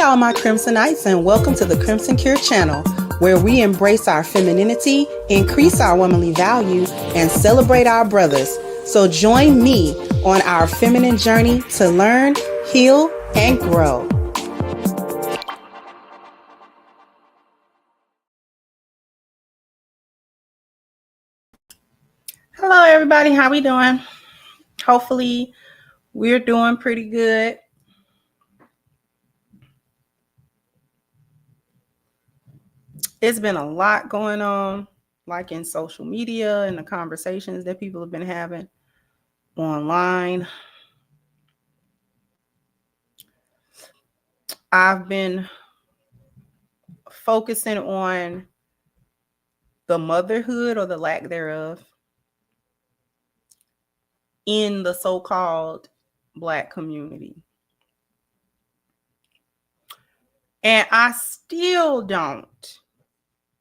all my Crimsonites, and welcome to the Crimson Cure channel, where we embrace our femininity, increase our womanly value, and celebrate our brothers. So join me on our feminine journey to learn, heal, and grow. Hello, everybody. How we doing? Hopefully, we're doing pretty good. It's been a lot going on, like in social media and the conversations that people have been having online. I've been focusing on the motherhood or the lack thereof in the so-called Black community. And I still don't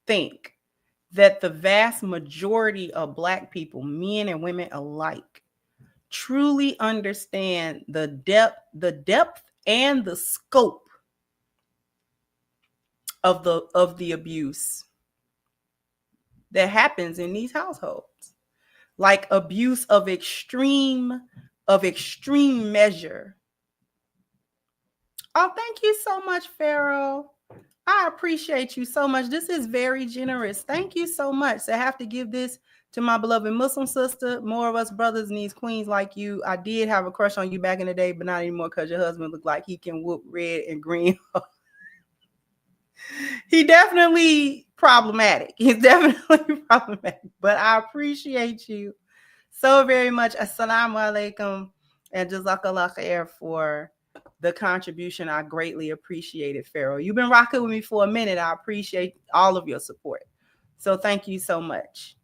think that the vast majority of Black people, men and women alike, truly understand the depth and the scope of the abuse that happens in these households. Like abuse of extreme measure. Oh, thank you so much, Pharaoh. I appreciate you so much. This is very generous. Thank you so much. So I have to give this to my beloved Muslim sister. More of us brothers and these queens like you. I did have a crush on you back in the day, but not anymore because your husband looked like he can whoop red and green. He definitely problematic. He's definitely problematic. But I appreciate you so very much. Assalamu alaikum and jazakallah khair for the contribution. I greatly appreciate it, Pharaoh. You've been rocking with me for a minute. I appreciate all of your support. So thank you so much.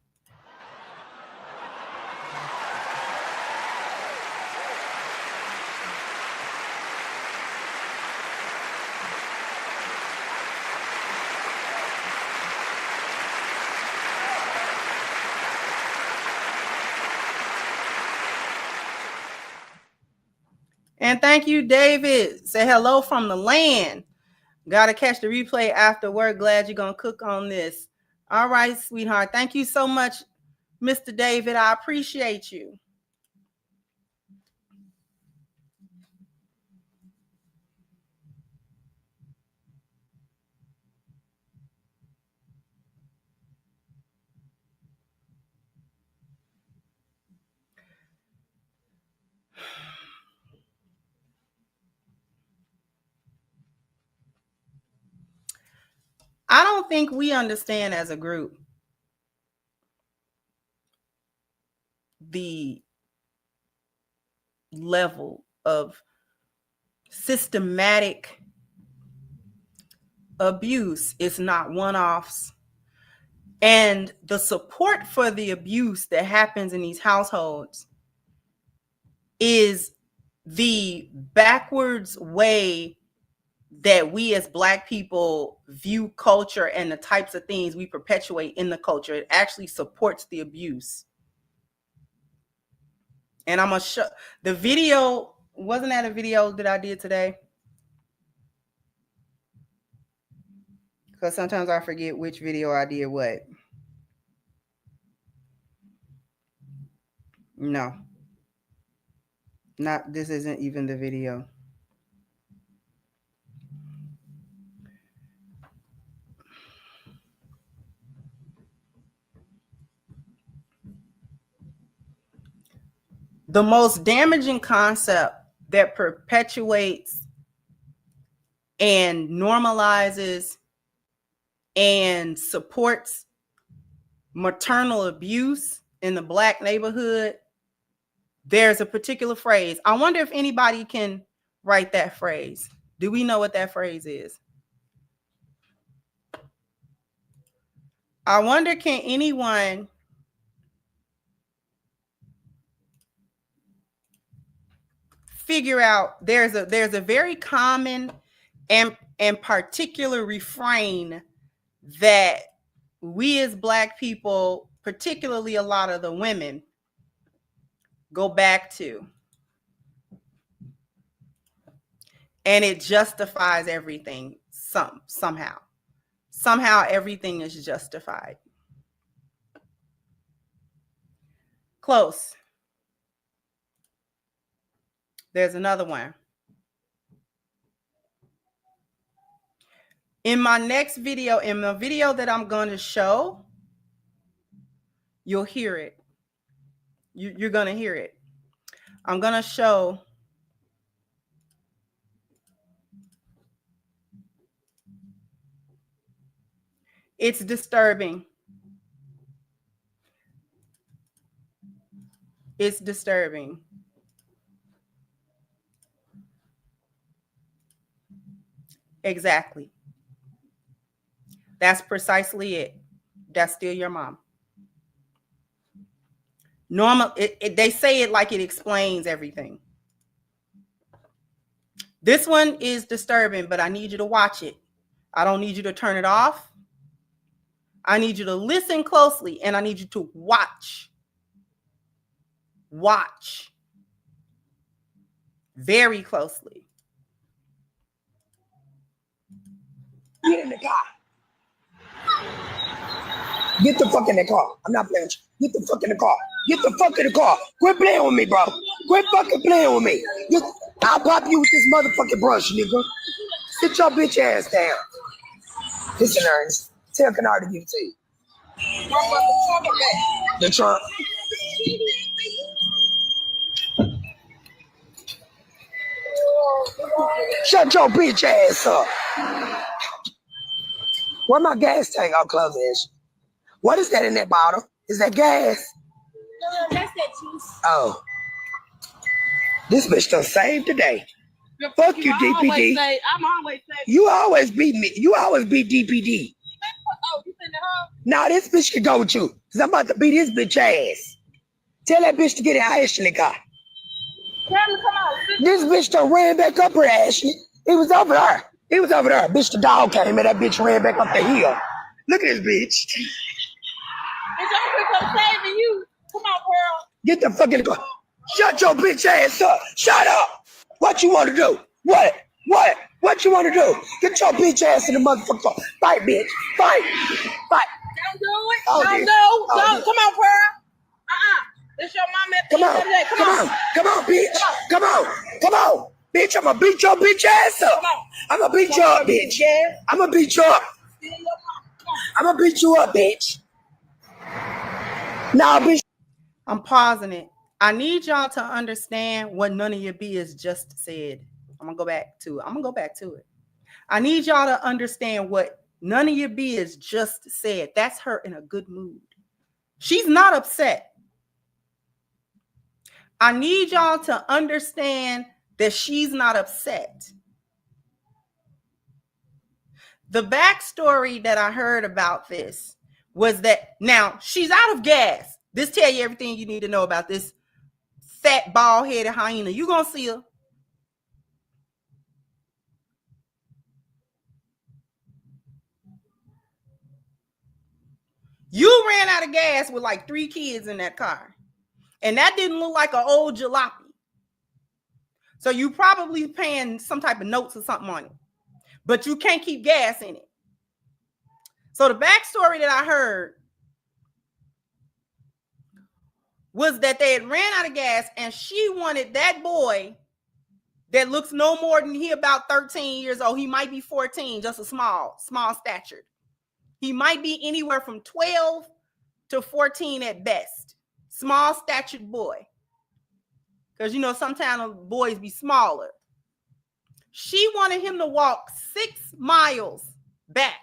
And thank you, David. Say hello from the land. Gotta catch the replay after work. Glad you're gonna cook on this. All right, sweetheart. Thank you so much, Mr. David. I appreciate you. I don't think we understand as a group the level of systematic abuse. It's not one-offs. And the support for the abuse that happens in these households is the backwards way that we as Black people view culture and the types of things we perpetuate in the culture. It actually supports the abuse. And I'm going to show the video. Wasn't that a video that I did today? Because sometimes I forget which video I did what. No. Not, this isn't even the video. The most damaging concept that perpetuates and normalizes and supports maternal abuse in the Black neighborhood, there's a particular phrase. I wonder if anybody can write that phrase. Do we know what that phrase is? I wonder, can anyone figure out? There's a very common and particular refrain that we as Black people, particularly a lot of the women, go back to. And it justifies everything somehow. Somehow everything is justified. Close. There's another one. In my next video, in the video that I'm going to show, you'll hear it. You're going to hear it. I'm going to show. It's disturbing. It's disturbing. Exactly. That's precisely it. That's still your mom. Normal, they say it like it explains everything. This one is disturbing, but I need you to watch it. I don't need you to turn it off. I need you to listen closely, and I need you to watch. Watch very closely. Get in the car. Get the fuck in the car. I'm not playing with you. Get the fuck in the car. Get the fuck in the car. Quit playing with me, bro. Quit fucking playing with me. I'll pop you with this motherfucking brush, nigga. Sit your bitch ass down. Listen, Ernest. Tell Kendra to give it to you. The trunk. Shut your bitch ass up. Where my gas tank? I'll close it. What is that in that bottle? Is that gas? No, that's that juice. Oh. This bitch done saved today. Fuck you, DPD. I'm always saying. You always beat me. You always beat DPD. Oh, you send it home? Now this bitch can go with you. Because I'm about to beat his bitch ass. Tell that bitch to get in Ashley car. Tell him to come on. This bitch done ran back up her, Ashley. He was over there. He was over there. Bitch, the dog came and that bitch ran back up the hill. Look at this bitch. It's over for saving you. Come on, girl. Get the fucking car. Shut your bitch ass up. Shut up. What you want to do? What? What you want to do? Get your bitch ass in the motherfucking car. Fight, bitch. Fight. Don't do it. Oh, don't this. do. Oh, Don't. this. Come on, girl. It's your mama at the Come on. end of the day. Come on, bitch. Come on. Bitch, I'm going to beat your bitch ass up. I'm going to beat you up, bitch. I'm going to beat you up. I'm going to beat you up, bitch. Nah, bitch. I'm pausing it. I need y'all to understand what none of your BS just said. I'm going to go back to it. I need y'all to understand what none of your BS just said. That's her in a good mood. She's not upset. I need y'all to understand that she's not upset. The backstory that I heard about this was that now she's out of gas. This tell you everything you need to know about this fat, bald-headed hyena. You're going to see her. You ran out of gas with like 3 kids in that car. And that didn't look like an old jalopy. So you probably paying some type of notes or something on it. But you can't keep gas in it. So the backstory that I heard was that they had ran out of gas and she wanted that boy that looks no more than he about 13 years old. He might be 14, just a small stature. He might be anywhere from 12 to 14 at best. Small statured boy. Because, you know, sometimes boys be smaller. She wanted him to walk 6 miles back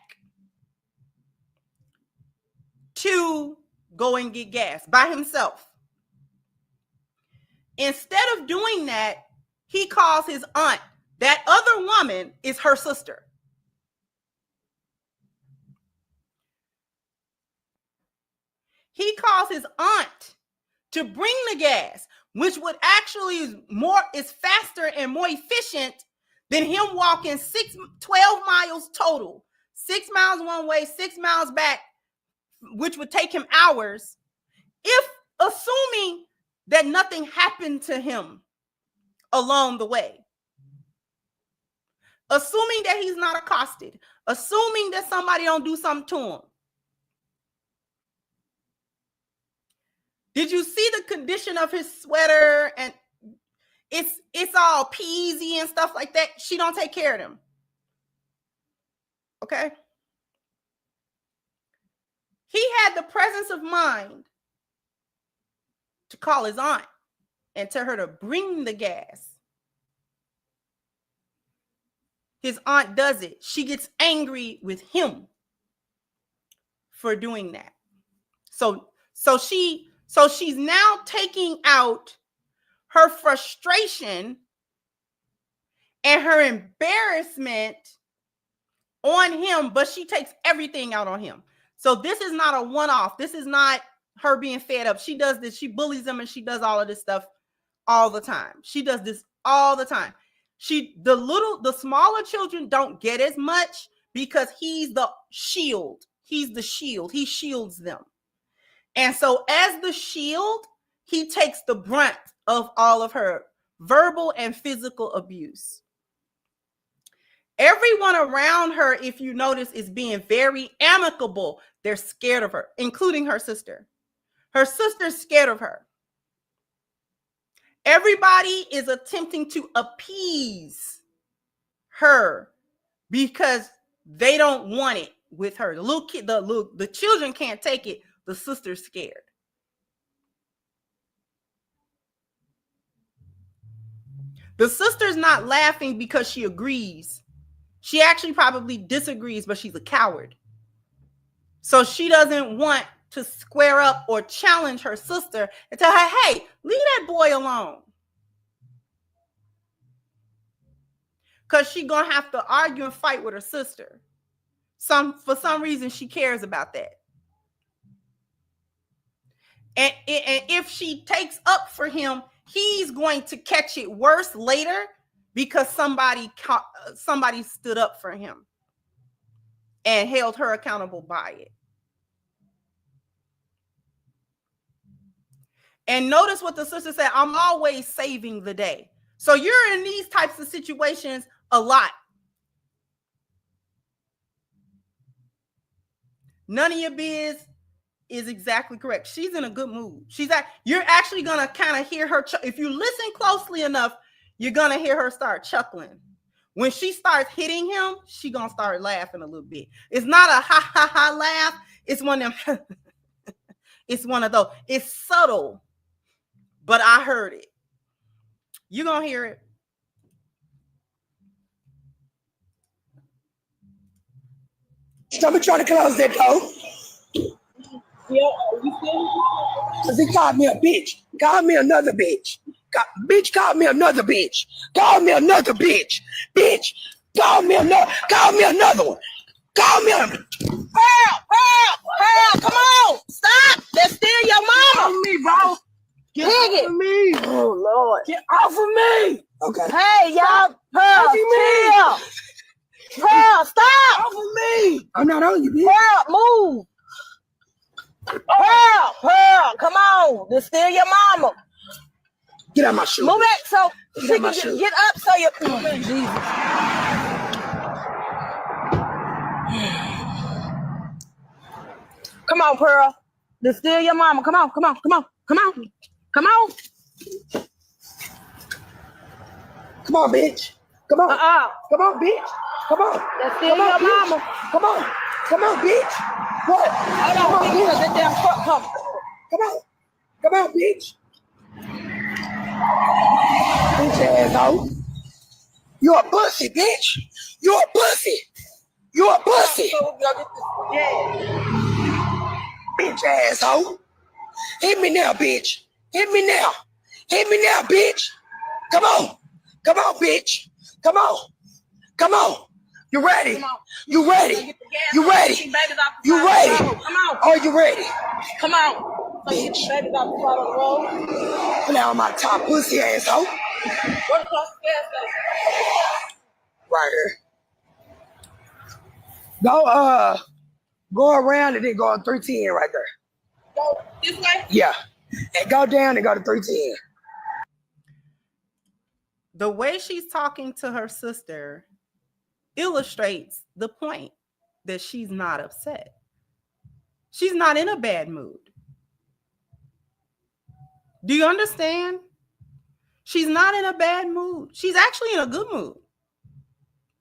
to go and get gas by himself. Instead of doing that, he calls his aunt. That other woman is her sister. He calls his aunt to bring the gas, which would actually is faster and more efficient than him walking 12 miles total. 6 miles one way, 6 miles back, which would take him hours, if assuming that nothing happened to him along the way. assuming that he's not accosted, assuming that somebody don't do something to him. Did you see the condition of his sweater? And it's all peasy and stuff like that. She don't take care of them. Okay. He had the presence of mind to call his aunt and tell her to bring the gas. His aunt does it. She gets angry with him for doing that. So she's now taking out her frustration and her embarrassment on him, but she takes everything out on him. So this is not a one-off. This is not her being fed up. She does this. She bullies them and she does all of this stuff all the time. She does this all the time. The smaller children don't get as much because he's the shield. He's the shield. He shields them. And so as the shield, he takes the brunt of all of her verbal and physical abuse. Everyone around her, if you notice, is being very amicable. They're scared of her, including her sister. Her sister's scared of her. Everybody is attempting to appease her because they don't want it with her. The little kid, the children can't take it. The sister's scared. The sister's not laughing because she agrees. She actually probably disagrees, but she's a coward. So she doesn't want to square up or challenge her sister and tell her, hey, leave that boy alone. Because she's going to have to argue and fight with her sister. For some reason, she cares about that. And if she takes up for him, he's going to catch it worse later because somebody stood up for him and held her accountable by it. And notice what the sister said, I'm always saving the day. So you're in these types of situations a lot. None of your biz is exactly correct. She's in a good mood. You're actually going to kind of hear her. If you listen closely enough, you're going to hear her start chuckling. When she starts hitting him, she's going to start laughing a little bit. It's not a ha ha ha laugh. It's one of them. It's one of those. It's subtle, but I heard it. You're going to hear it. Somebody trying to close that door. Yeah, you still? Because he called me a bitch. Called me another bitch. Bitch called me another bitch. Called me another bitch. Bitch. Called me another one. Called me a... Pearl, come on. Stop. That's still your mama. Get off of me, bro. Get off of me. Oh, Lord. Get off of me. Okay. Hey, y'all. Pearl, chill. Pearl, stop. Get off of me. I'm not on you, bitch. Pearl, move. Pearl, come on. This still your mama. Get out my shoe. Move it so Get she out my can shoe. get up so you. Oh, Jesus. Come on, Pearl. This still your mama. Come on. Come on, bitch. Come on. Come on, bitch. Come on. That's still your bitch. mama. Come on, bitch. What? Hold on, because that damn truck coming. Come on, bitch. Bitch asshole. You a pussy, bitch. You a pussy. So we gonna get this. Yeah. Bitch asshole. Hit me now, bitch. Hit me now, bitch. Come on, bitch. Come on. You ready? You ready? Come on. Are you ready? Come on. Bitch. Baby's off the side of the road. Play on my top pussy asshole. What across the gas station? Right here. Go around and then go on 310 right there. Go this way? Yeah. And go down and go to 310. The way she's talking to her sister illustrates the point that she's not upset. She's not in a bad mood. Do you understand? She's not in a bad mood. She's actually in a good mood.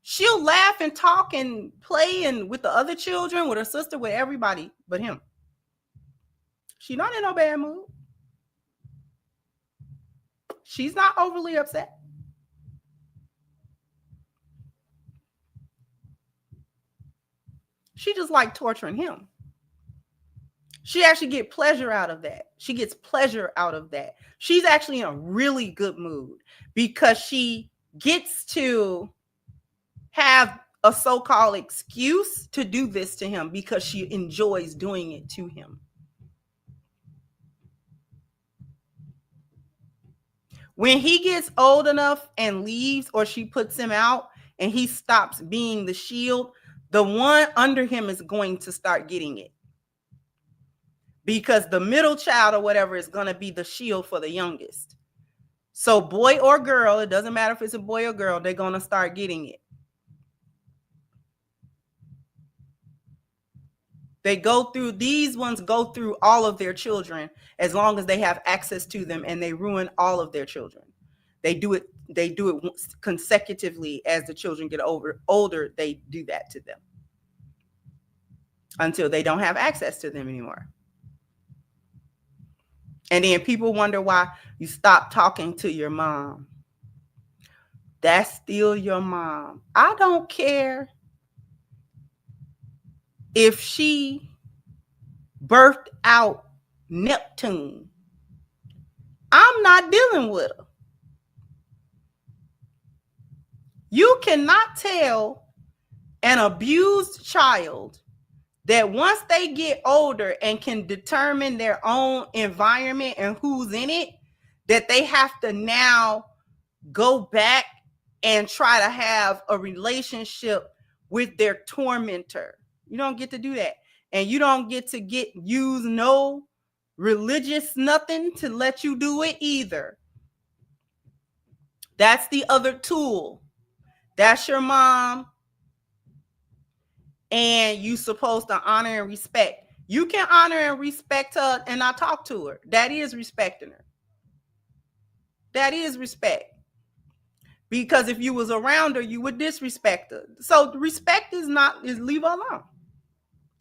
She'll laugh and talk and play and with the other children, with her sister, with everybody but him. She's not in no bad mood. She's not overly upset. She just like torturing him. She actually gets pleasure out of that. She gets pleasure out of that. She's actually in a really good mood because she gets to have a so-called excuse to do this to him because she enjoys doing it to him. When he gets old enough and leaves, or she puts him out and he stops being the shield, the one under him is going to start getting it. Because the middle child or whatever is going to be the shield for the youngest. So boy or girl, it doesn't matter if it's a boy or girl, they're going to start getting it. These ones go through all of their children as long as they have access to them, and they ruin all of their children. They do it consecutively as the children get older, they do that to them until they don't have access to them anymore. And then people wonder why you stop talking to your mom. That's still your mom. I don't care if she birthed out Neptune. I'm not dealing with her. You cannot tell an abused child that once they get older and can determine their own environment and who's in it, that they have to now go back and try to have a relationship with their tormentor. You don't get to do that. And you don't get to use no religious nothing to let you do it either. That's the other tool. That's your mom. And you supposed to honor and respect. You can honor and respect her and not talk to her. That is respecting her. That is respect. Because if you was around her, you would disrespect her. So respect is leave her alone.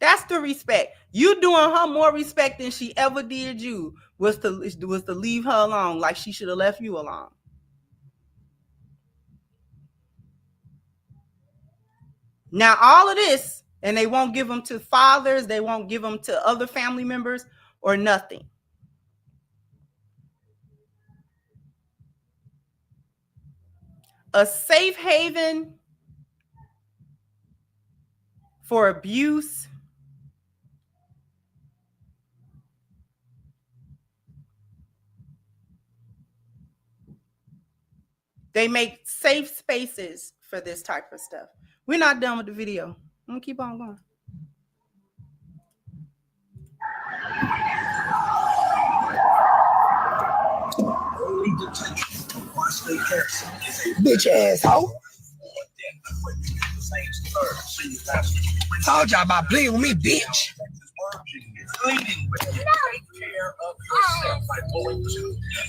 That's the respect. You doing her more respect than she ever did you was to leave her alone, like she should have left you alone. Now all of this, and they won't give them to fathers, they won't give them to other family members or nothing. A safe haven for abuse they make safe spaces for this type of stuff. We're not done with the video. I'm gonna keep on going. Bitch asshole. Told y'all about playing with me, bitch.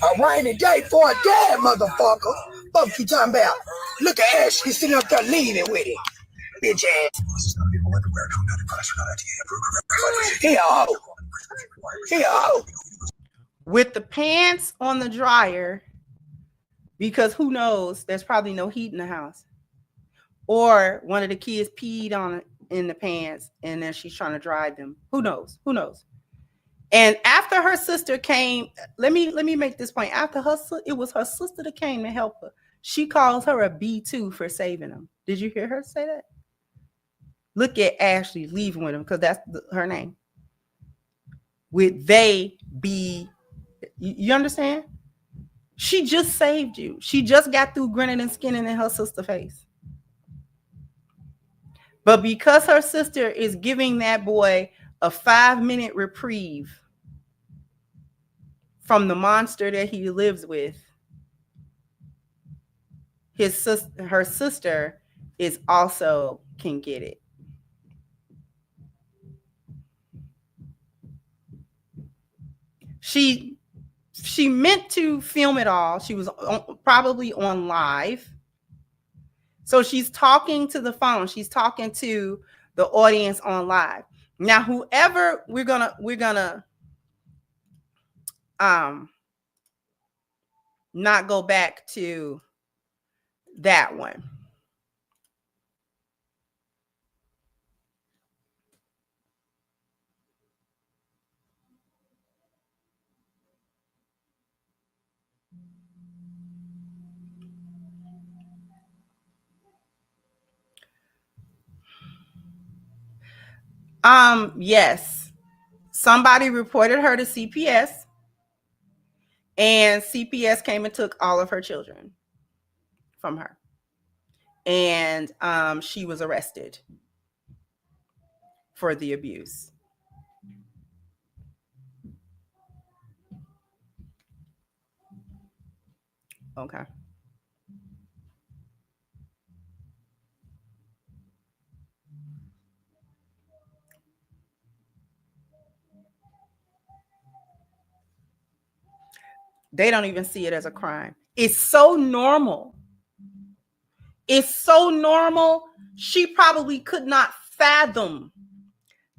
A rainy day for a dad, motherfucker. Fuck you talking about? Look at Ashley sitting up there leaning with it. Bitch ass. Here, ho. Here, ho. With the pants on the dryer, because who knows, there's probably no heat in the house. Or one of the kids peed on it in the pants and then she's trying to dry them. Who knows? Who knows? And after her sister came, let me make this point. After it was her sister that came to help her. She calls her a B2 for saving them. Did you hear her say that? Look at Ashley leaving with him because that's her name. With they be, you understand? She just saved you. She just got through grinning and skinning in her sister's face. But because her sister is giving that boy a 5-minute reprieve from the monster that he lives with, her sister is also can get it. She meant to film it all. She was probably on live. So she's talking to the phone. She's talking to the audience on live. Now, whoever we're gonna not go back to that one. Yes. Somebody reported her to CPS, and CPS came and took all of her children from her. And she was arrested for the abuse. Okay. They don't even see it as a crime. It's so normal. It's so normal. She probably could not fathom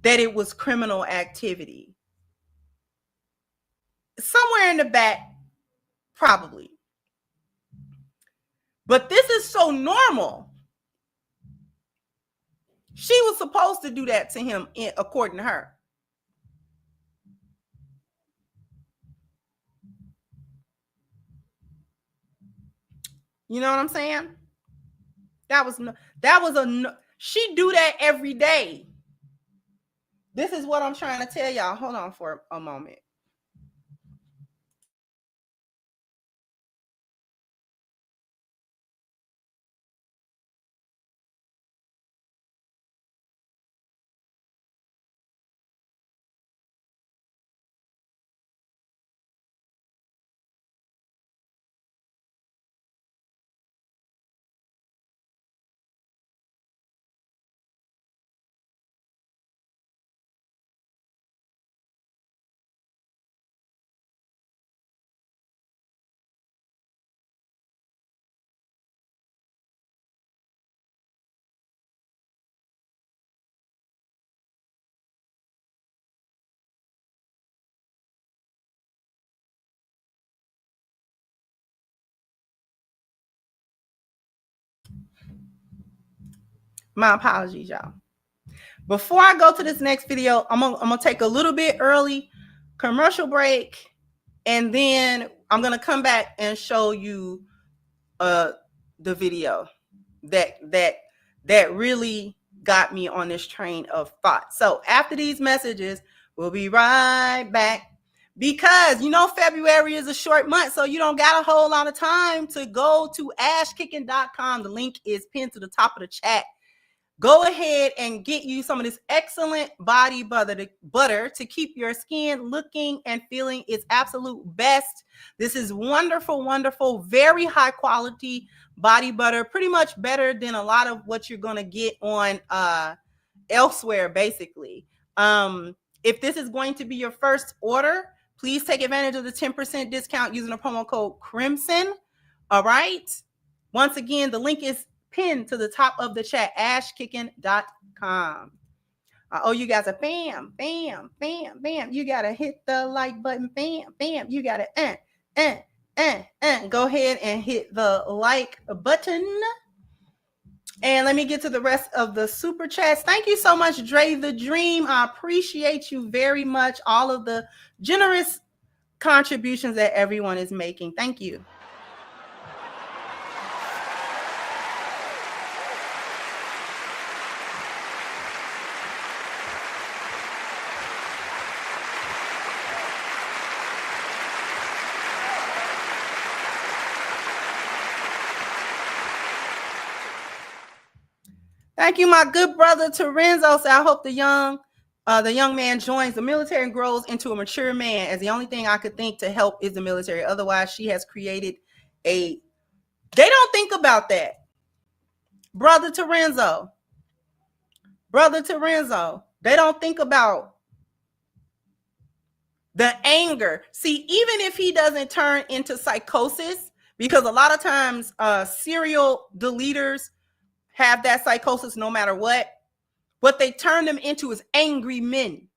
that it was criminal activity. Somewhere in the back, probably. But this is so normal. She was supposed to do that to him, according to her. You know what I'm saying? She do that every day. This is what I'm trying to tell y'all. Hold on for a moment. My apologies, y'all. Before I go to this next video, I'm gonna take a little bit early commercial break, and then I'm gonna come back and show you the video that really got me on this train of thought. So after these messages, we'll be right back, because February is a short month, so you don't got a whole lot of time to go to ashkicking.com. The link is pinned to the top of the chat. Go ahead and get you some of this excellent body butter to keep your skin looking and feeling its absolute best. This is wonderful, wonderful, very high quality body butter, pretty much better than a lot of what you're going to get on elsewhere, basically. If this is going to be your first order, please take advantage of the 10% discount using the promo code Crimson. All right. Once again, the link is pinned to the top of the chat, ashkicking.com. I owe you guys a bam, bam, bam, bam. You got to hit the like button, bam, bam. You got to go ahead and hit the like button. And let me get to the rest of the super chats. Thank you so much, Dre the Dream. I appreciate you very much. All of the generous contributions that everyone is making. Thank you. Thank you, my good brother Terenzo. So I hope the young man joins the military and grows into a mature man, as the only thing I could think to help is the military. Otherwise, she has created they don't think about that. Brother Terenzo, they don't think about the anger. See, even if he doesn't turn into psychosis, because a lot of times serial deleters have that psychosis no matter what they turn them into is angry men.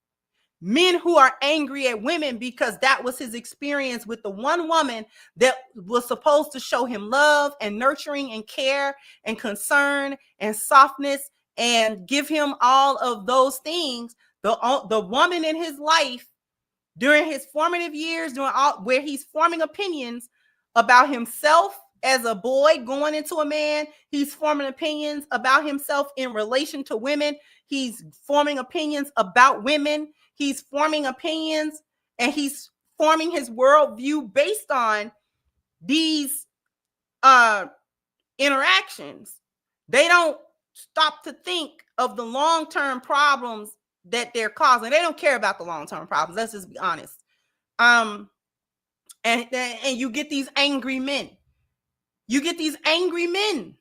Men who are angry at women because that was his experience with the one woman that was supposed to show him love and nurturing and care and concern and softness and give him all of those things. The woman in his life during his formative years, where he's forming opinions about himself as a boy going into a man, he's forming opinions about himself in relation to women. He's forming opinions about women. He's forming opinions and he's forming his worldview based on these interactions. They don't stop to think of the long-term problems that they're causing. They don't care about the long-term problems. Let's just be honest. And you get these angry men. You get these angry men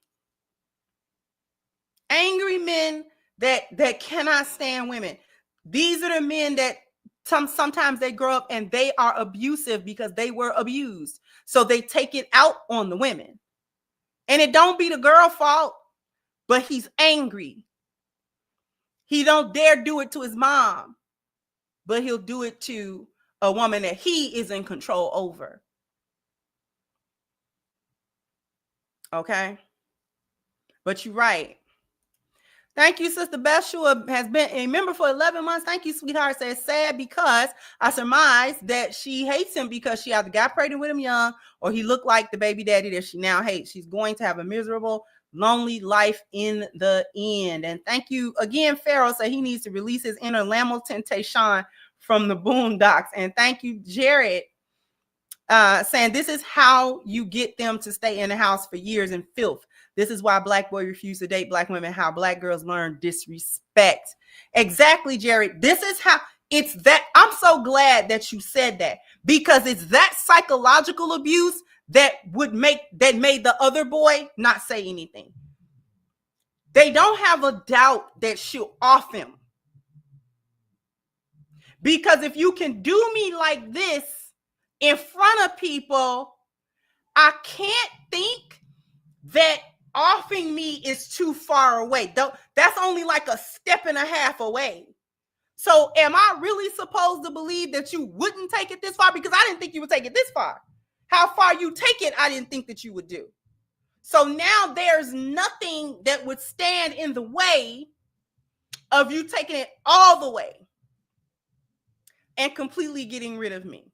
that cannot stand women. These are the men that sometimes they grow up and they are abusive because they were abused. So they take it out on the women. And it don't be the girl fault, but he's angry. He don't dare do it to his mom, but he'll do it to a woman that he is in control over. Okay? But you're right. Thank you, Sister Beshua has been a member for 11 months. Thank you, sweetheart. Says sad because I surmise that she hates him because she either got pregnant with him young or he looked like the baby daddy that she now hates. She's going to have a miserable, lonely life in the end. And thank you again, Pharaoh said he needs to release his inner Lamo Temptation from the Boondocks. And thank you, Jared, saying this is how you get them to stay in the house for years in filth. This is why black boys refuse to date black women, how black girls learn disrespect. Exactly, Jared. This is how it's that. I'm so glad that you said that because it's that psychological abuse that made the other boy not say anything. They don't have a doubt that she'll off him. Because if you can do me like this in front of people, I can't think that offing me is too far away. That's only like a step and a half away. So am I really supposed to believe that you wouldn't take it this far? Because I didn't think you would take it this far. How far you take it, I didn't think that you would do. So now there's nothing that would stand in the way of you taking it all the way and completely getting rid of me.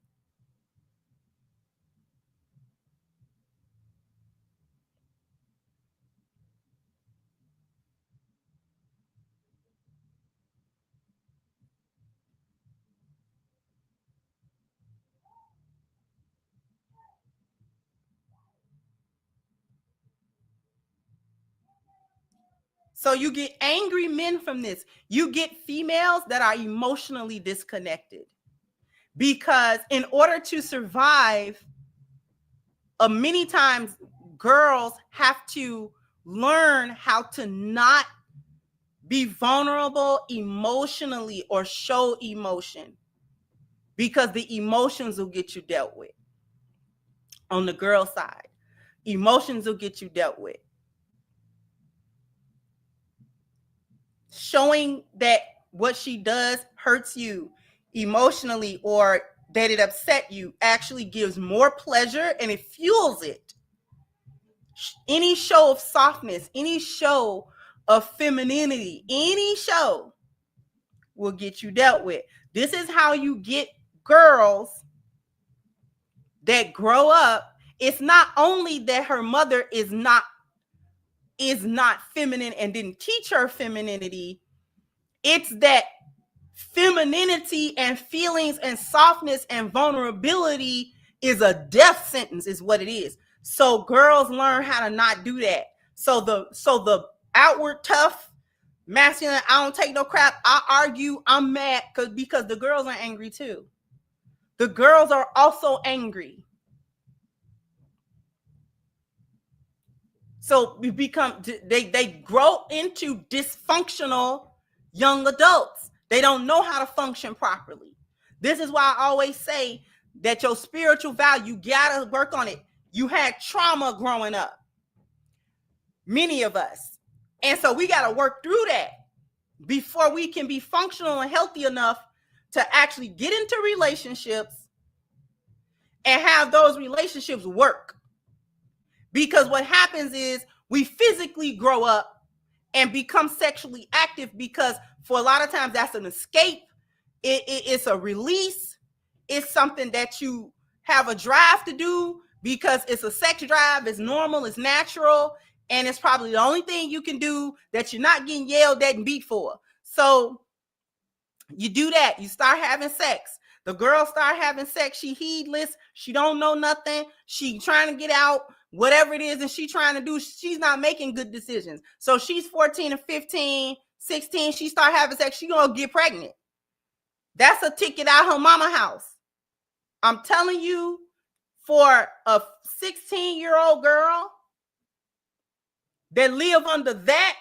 So you get angry men from this. You get females that are emotionally disconnected because in order to survive, many times girls have to learn how to not be vulnerable emotionally or show emotion because the emotions will get you dealt with. On the girl side, emotions will get you dealt with. Showing that what she does hurts you emotionally or that it upset you actually gives more pleasure and it fuels it. Any show of softness, any show of femininity, any show will get you dealt with. This is how you get girls that grow up. It's not only that her mother is not feminine and didn't teach her femininity. It's that femininity and feelings and softness and vulnerability is a death sentence is what it is. So girls learn how to not do that. So the outward tough masculine, I don't take no crap, I argue, I'm mad because the girls are angry too. The girls are also angry. So we become, they grow into dysfunctional young adults. They don't know how to function properly. This is why I always say that your spiritual value, you gotta work on it. You had trauma growing up, many of us. And so we gotta work through that before we can be functional and healthy enough to actually get into relationships and have those relationships work. Because what happens is we physically grow up and become sexually active because for a lot of times that's an escape. It's a release. It's something that you have a drive to do because it's a sex drive. It's normal. It's natural. And it's probably the only thing you can do that you're not getting yelled at and beat for. So you do that. You start having sex. The girl start having sex. She heedless. She don't know nothing. She trying to get out, whatever it is that she's trying to do. She's not making good decisions. So she's 14 and 15, 16. She start having sex. She gonna get pregnant. That's a ticket out her mama house. I'm telling you, for a 16-year-old girl that live under that,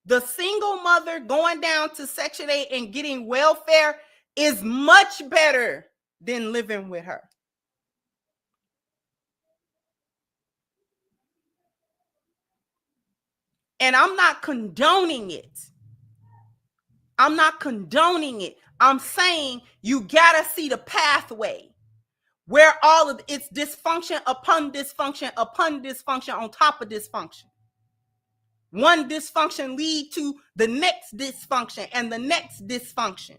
the single mother going down to Section 8 and getting welfare is much better than living with her. And I'm not condoning it. I'm not condoning it. I'm saying you gotta see the pathway where all of it's dysfunction upon dysfunction upon dysfunction on top of dysfunction. One dysfunction lead to the next dysfunction and the next dysfunction.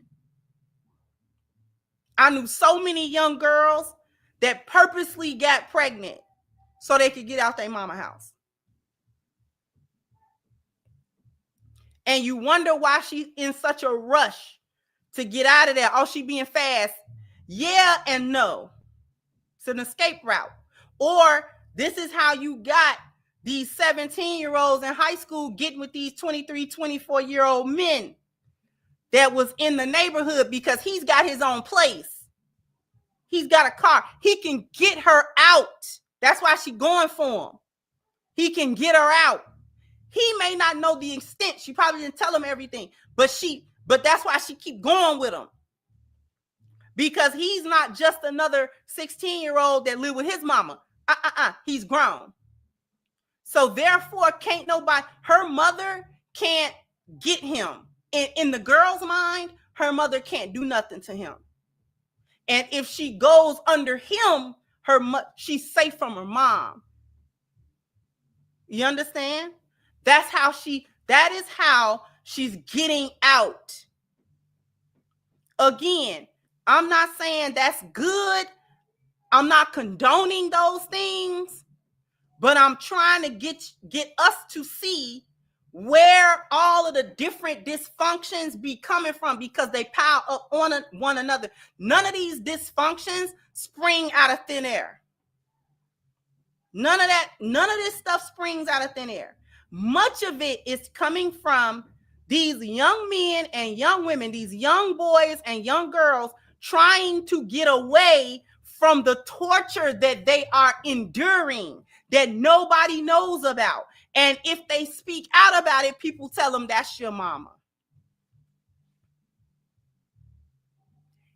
I knew so many young girls that purposely got pregnant so they could get out their mama house. And you wonder why she's in such a rush to get out of there. Oh, she being fast. Yeah and no. It's an escape route. Or this is how you got these 17-year-olds in high school getting with these 23, 24-year-old men that was in the neighborhood because he's got his own place. He's got a car. He can get her out. That's why she's going for him. He can get her out. He may not know the extent. She probably didn't tell him everything, but that's why she keep going with him. Because he's not just another 16-year-old that live with his mama. He's grown. So therefore, can't nobody, her mother can't get him. In the girl's mind, her mother can't do nothing to him. And if she goes under him, she's safe from her mom. You understand? That is how she's getting out. Again, I'm not saying that's good. I'm not condoning those things, but I'm trying to get us to see where all of the different dysfunctions be coming from because they pile up on one another. None of these dysfunctions spring out of thin air. None of this stuff springs out of thin air. Much of it is coming from these young men and young women, these young boys and young girls trying to get away from the torture that they are enduring that nobody knows about. And if they speak out about it, people tell them that's your mama.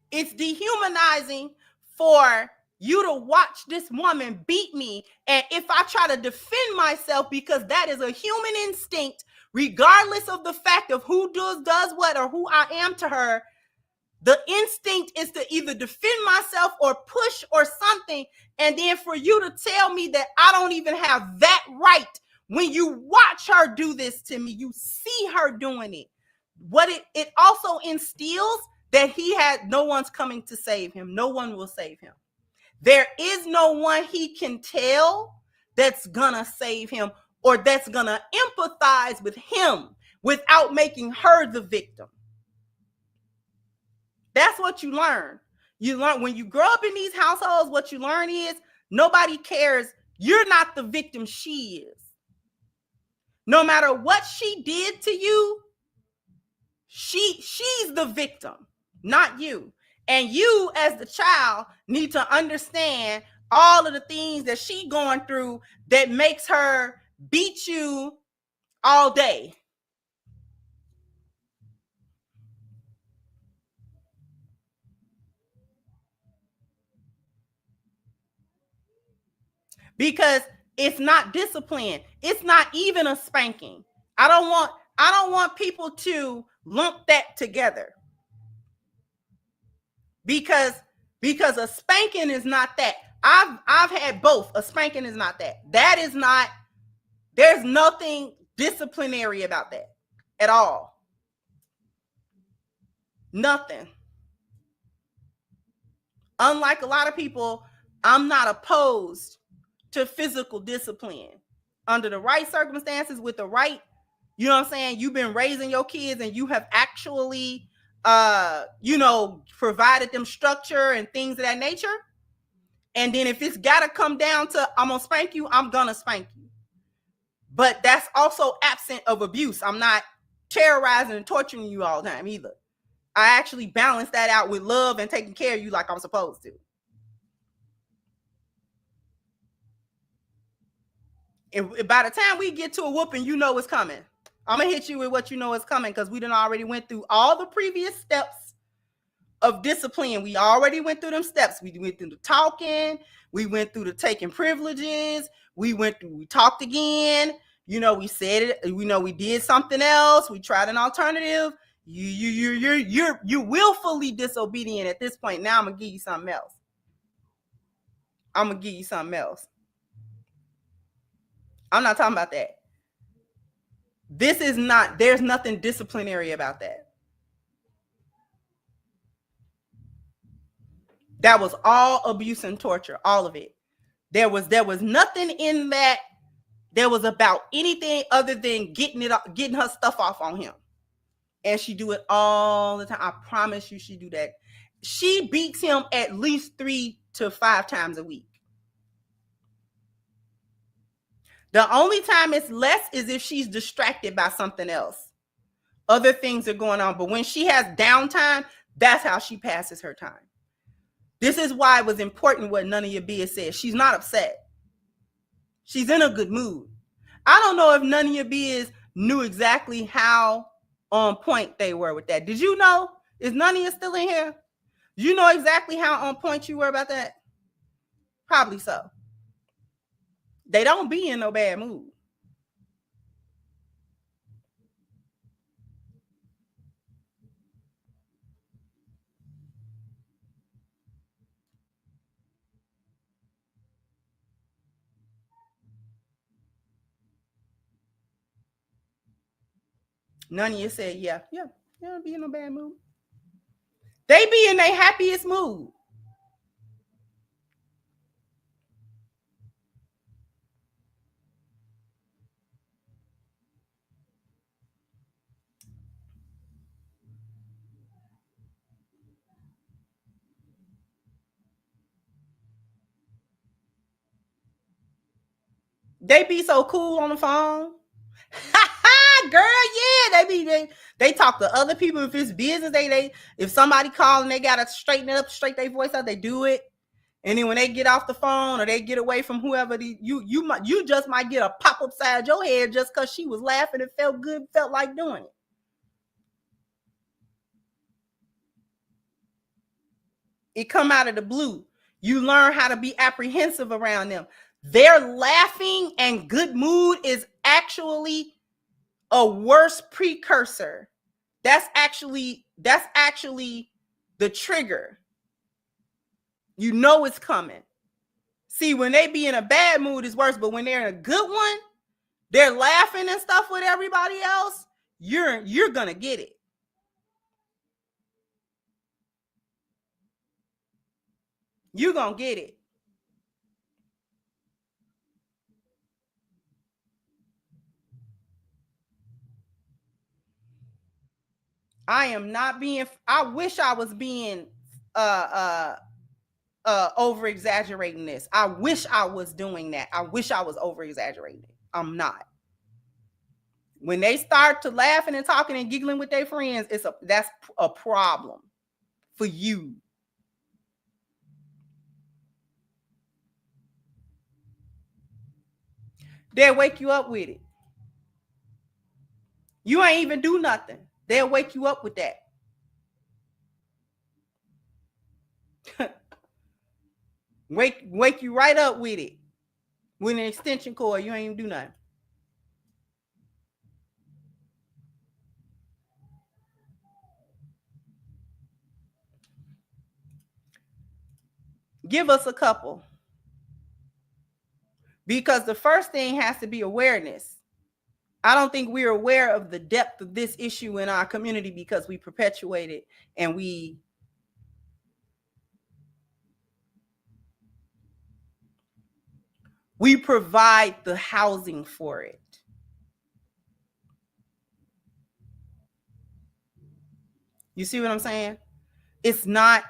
It's dehumanizing for you to watch this woman beat me. And if I try to defend myself, because that is a human instinct, regardless of the fact of who does what or who I am to her, the instinct is to either defend myself or push or something. And then for you to tell me that I don't even have that right when you watch her do this to me, you see her doing it. What it also instills that no one's coming to save him. No one will save him. There is no one he can tell that's gonna save him or that's gonna empathize with him without making her the victim. That's what you learn. You learn when you grow up in these households, what you learn is nobody cares. You're not the victim, she is. No matter what she did to you, she's the victim, not you. And you as the child need to understand, all of the things that she going through that makes her beat you all day. Because it's not discipline. It's not even a spanking. I don't want people to lump that together. Because a spanking is not that. I've had both. A spanking is not that. That is not, there's nothing disciplinary about that at all. Nothing. Unlike a lot of people, I'm not opposed to physical discipline. Under the right circumstances, with the right, you know what I'm saying? You've been raising your kids and you have actually, provided them structure and things of that nature. And then if it's got to come down to, I'm going to spank you, I'm going to spank you. But that's also absent of abuse. I'm not terrorizing and torturing you all the time either. I actually balance that out with love and taking care of you like I'm supposed to. And by the time we get to a whooping, you know it's coming. I'm going to hit you with what you know is coming, because we done already went through all the previous steps of discipline. We already went through them steps. We went through the talking. We went through the taking privileges. We talked again. We said it. We did something else. We tried an alternative. You're willfully disobedient at this point. Now I'm going to give you something else. I'm not talking about that. There's nothing disciplinary about that. That was all abuse and torture, all of it. There was nothing in that that was about anything other than getting her stuff off on him. And she do it all the time. I promise you she do that. She beats him at least 3 to 5 times a week. The only time it's less is if she's distracted by something else. Other things are going on. But when she has downtime, that's how she passes her time. This is why it was important what None of Your Biz said. She's not upset. She's in a good mood. I don't know if None of Your Biz knew exactly how on point they were with that. Did you know? Is None of You still in here? Do you know exactly how on point you were about that? Probably so. They don't be in no bad mood. None of you said, yeah, they don't be in no bad mood. They be in their happiest mood. They be so cool on the phone. Girl, yeah, they talk to other people. If it's business, if somebody calling, they gotta straighten it up, straighten their voice out, they do it. And then when they get off the phone or they get away from whoever, you just might get a pop upside your head just because she was laughing and felt good, felt like doing it. It come out of the blue. You learn how to be apprehensive around them. Their laughing and good mood is actually a worse precursor. That's actually the trigger. You know it's coming. See, when they be in a bad mood, it's worse. But when they're in a good one, they're laughing and stuff with everybody else. You're gonna get it. You're gonna get it. I am not being, I wish I was being over exaggerating this. I wish I was doing that. I wish I was over exaggerating it. I'm not. When they start to laughing and talking and giggling with their friends, that's a problem for you. They'll wake you up with it. You ain't even do nothing. They'll wake you up with that. wake you right up with it. With an extension cord, you ain't even do nothing. Give us a couple. Because the first thing has to be awareness. I don't think we're aware of the depth of this issue in our community because we perpetuate it and we provide the housing for it. You see what I'm saying? It's not,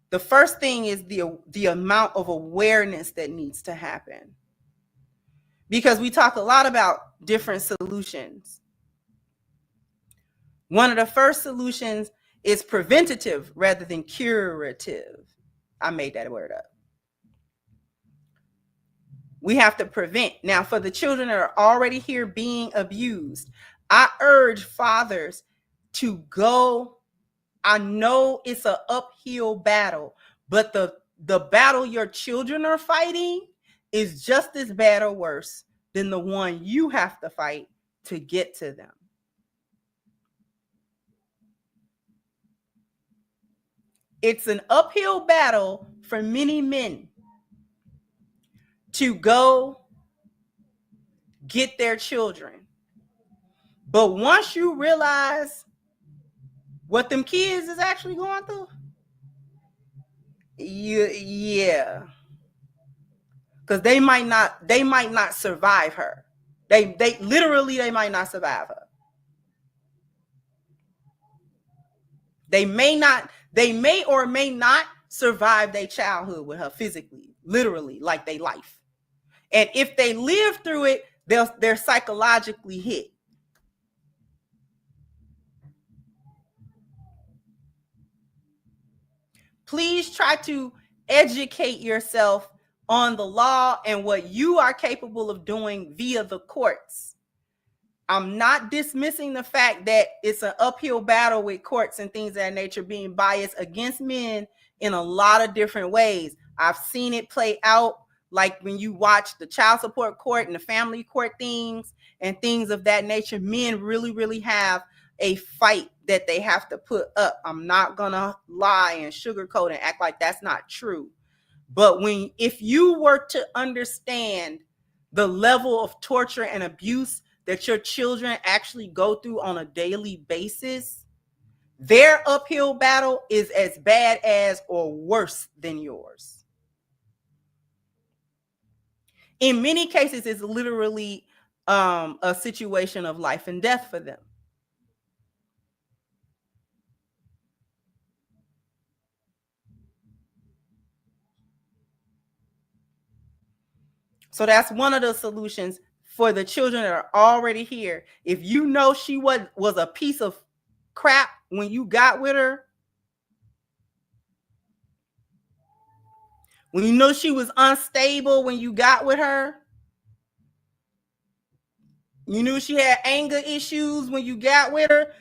the first thing is the amount of awareness that needs to happen. Because we talk a lot about different solutions. One of the first solutions is preventative rather than curative. I made that word up. We have to prevent. Now, for the children that are already here being abused, I urge fathers to go. I know it's an uphill battle, but the battle your children are fighting is just as bad or worse than the one you have to fight to get to them. It's an uphill battle for many men to go get their children. But once you realize what them kids is actually going through, yeah. Because they might not survive her. They literally, they might not survive her. They may or may not survive their childhood with her physically, literally, like their life. And if they live through it, they're psychologically hit. Please try to educate yourself on the law and what you are capable of doing via the courts. I'm not dismissing the fact that it's an uphill battle with courts and things of that nature being biased against men in a lot of different ways. I've seen it play out, like when you watch the child support court and the family court things and things of that nature. Men really, really have a fight that they have to put up. I'm not gonna lie and sugarcoat and act like that's not true. But if you were to understand the level of torture and abuse that your children actually go through on a daily basis, their uphill battle is as bad as or worse than yours. In many cases, it's literally a situation of life and death for them. So that's one of the solutions for the children that are already here. If you know she was a piece of crap when you got with her, when you know she was unstable when you got with her, you knew she had anger issues when you got with her,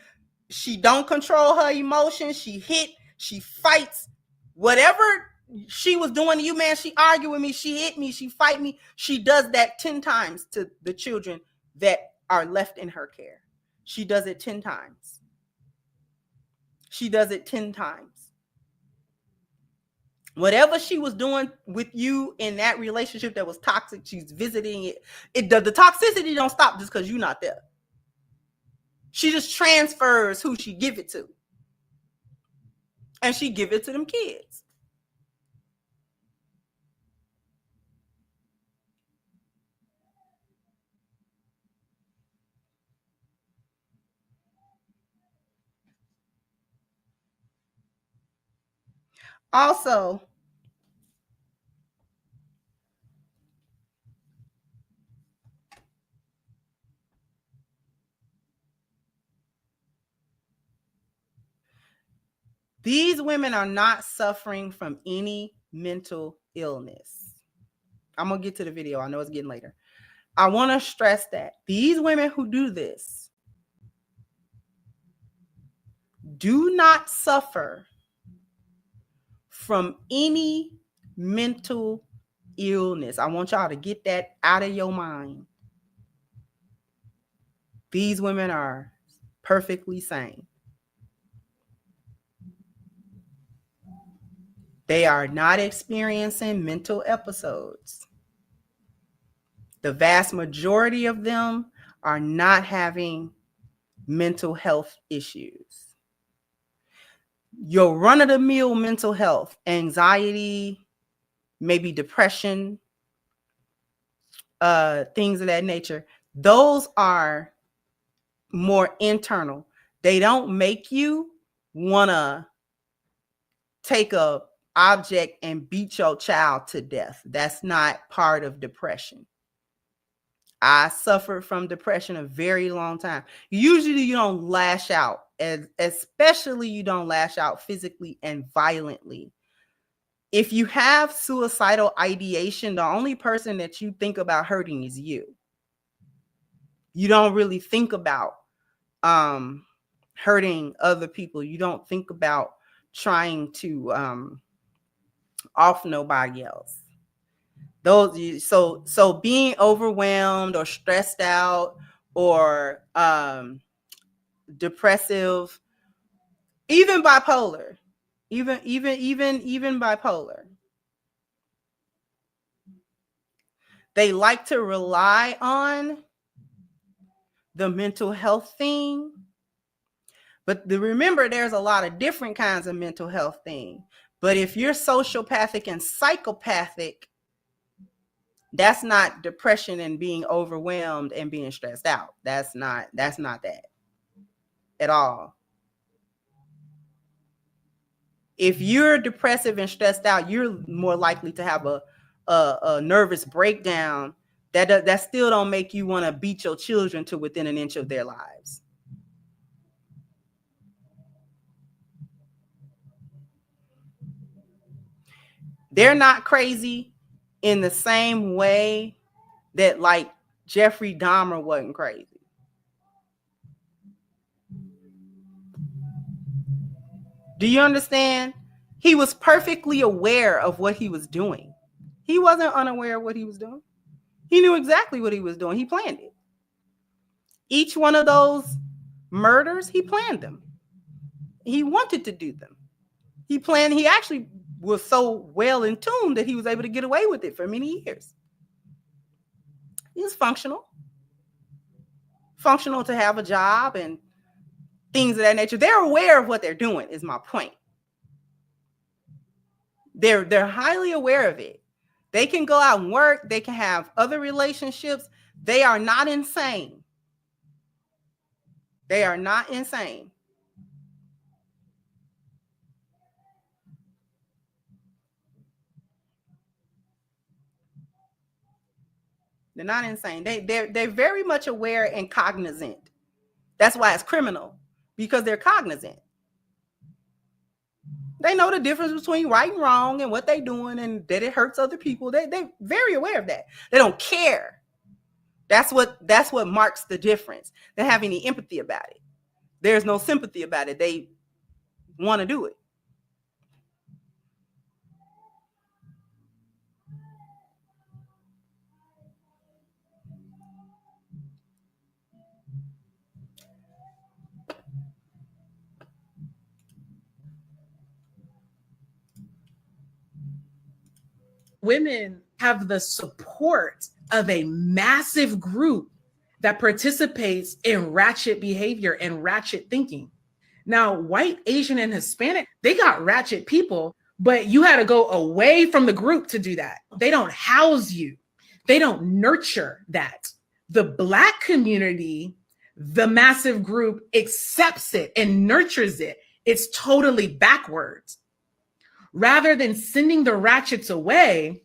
she don't control her emotions, she fights, whatever she was doing to you, man, she argued with me, she hit me, she fight me, she does that 10 times to the children that are left in her care. She does it 10 times. She does it 10 times. Whatever she was doing with you in that relationship that was toxic, she's visiting it. The toxicity don't stop just because you're not there. She just transfers who she give it to. And she give it to them kids. Also, these women are not suffering from any mental illness. I'm going to get to the video. I know it's getting later. I want to stress that these women who do this do not suffer from any mental illness. I want y'all to get that out of your mind. These women are perfectly sane. They are not experiencing mental episodes. The vast majority of them are not having mental health issues. Your run-of-the-mill mental health, anxiety, maybe depression, things of that nature, those are more internal. They don't make you want to take a object and beat your child to death. That's not part of depression. I suffered from depression a very long time. Usually you don't lash out, especially you don't lash out physically and violently. If you have suicidal ideation, the only person that you think about hurting is you. You don't really think about hurting other people. You don't think about trying to off nobody else. So being overwhelmed or stressed out or depressive, even bipolar, even bipolar, they like to rely on the mental health thing. But remember, there's a lot of different kinds of mental health thing. But if you're sociopathic and psychopathic, that's not depression and being overwhelmed and being stressed out. That's not that at all. If you're depressive and stressed out, you're more likely to have a nervous breakdown that still don't make you want to beat your children to within an inch of their lives. They're not crazy in the same way that like Jeffrey Dahmer wasn't crazy. Do you understand? He was perfectly aware of what he was doing. He wasn't unaware of what he was doing. He knew exactly what he was doing. He planned it. Each one of those murders, he planned them. He wanted to do them. He actually was so well in tune that he was able to get away with it for many years. He was functional to have a job and things of that nature. They're aware of what they're doing, is my point. They're highly aware of it. They can go out and work. They can have other relationships. They are not insane. They are not insane. They're not insane. They're very much aware and cognizant. That's why it's criminal, because they're cognizant. They know the difference between right and wrong and what they're doing and that it hurts other people. They're very aware of that. They don't care. That's what marks the difference. They don't have any empathy about it. There's no sympathy about it. They want to do it. Women have the support of a massive group that participates in ratchet behavior and ratchet thinking. Now, white, Asian, and Hispanic, they got ratchet people, but you had to go away from the group to do that. They don't house you. They don't nurture that. The Black community, the massive group accepts it and nurtures it. It's totally backwards. Rather than sending the ratchets away,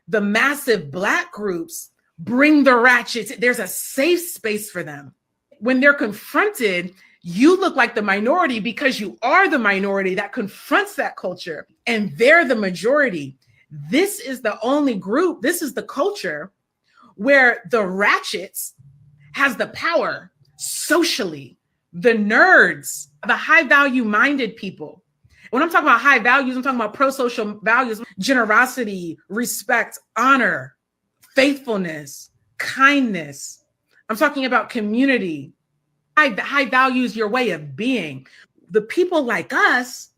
the massive Black groups bring the ratchets. There's a safe space for them. When they're confronted, you look like the minority because you are the minority that confronts that culture, and they're the majority. This is the only group, this is the culture where the ratchets has the power socially, the nerds, the high value minded people. When I'm talking about high values, I'm talking about pro-social values, generosity, respect, honor, faithfulness, kindness. I'm talking about community. High values your way of being. The people like us,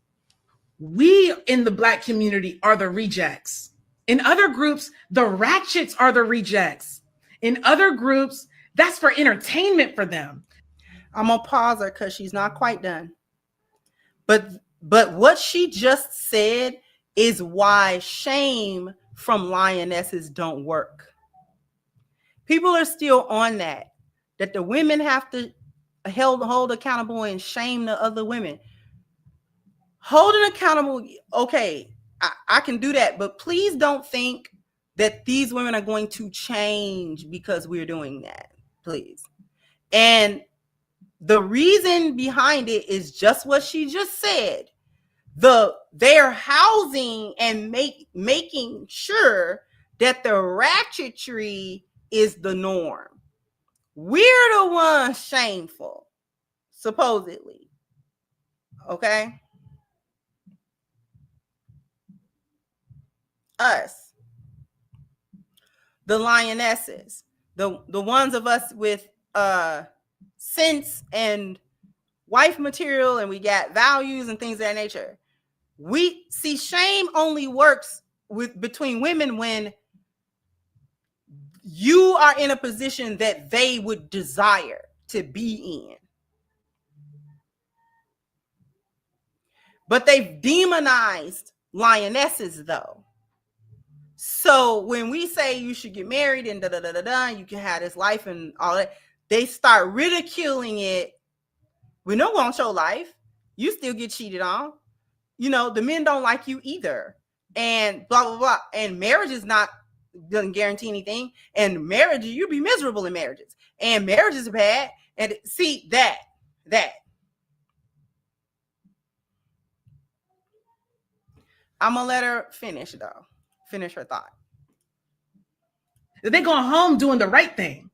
we in the Black community are the rejects. In other groups, the ratchets are the rejects. In other groups, that's for entertainment for them. I'm gonna pause her because she's not quite done. But what she just said is why shame from lionesses don't work. People are still on that the women have to hold accountable and shame the other women. Holding accountable, okay, I can do that, but please don't think that these women are going to change because we're doing that, please. And the reason behind it is just what she just said. They're housing and making sure that the ratchetry is the norm. We're the ones shameful, supposedly. Okay? Us. The lionesses. The ones of us with sense and wife material, and we got values and things of that nature. We see shame only works between women when you are in a position that they would desire to be in. But they've demonized lionesses though. So when we say you should get married and you can have this life and all that, they start ridiculing it. We don't want your life. You still get cheated on. You know, the men don't like you either. And blah, blah, blah. And marriage doesn't guarantee anything. And marriage, you be miserable in marriages. And marriage is bad. And see that. I'm going to let her finish though. Finish her thought. They're going home doing the right thing.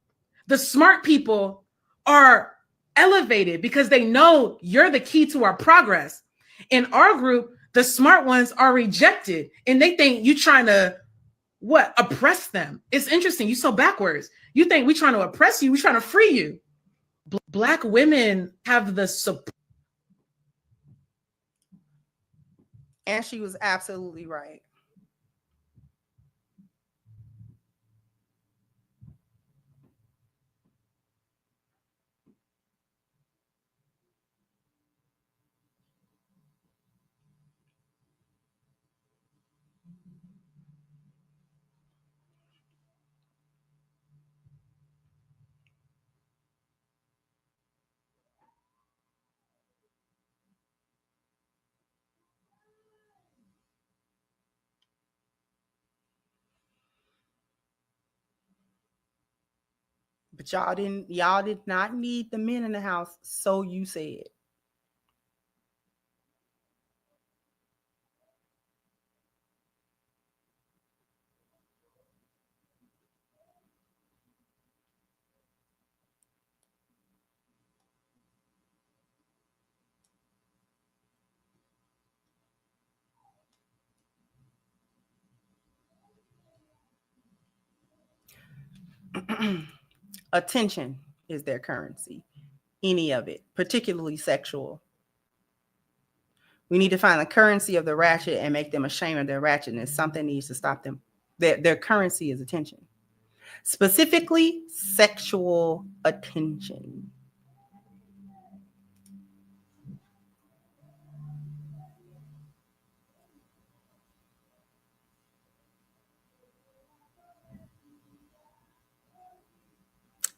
The smart people are elevated because they know you're the key to our progress. In our group, the smart ones are rejected and they think you trying to oppress them. It's interesting. You so backwards. You think we trying to oppress you. We trying to free you. Black women have the support. And she was absolutely right. But y'all did not need the men in the house, so you said. Attention is their currency. Any of it, particularly sexual. We need to find the currency of the ratchet and make them ashamed of their ratchetness. Something needs to stop them. Their currency is attention. Specifically, sexual attention.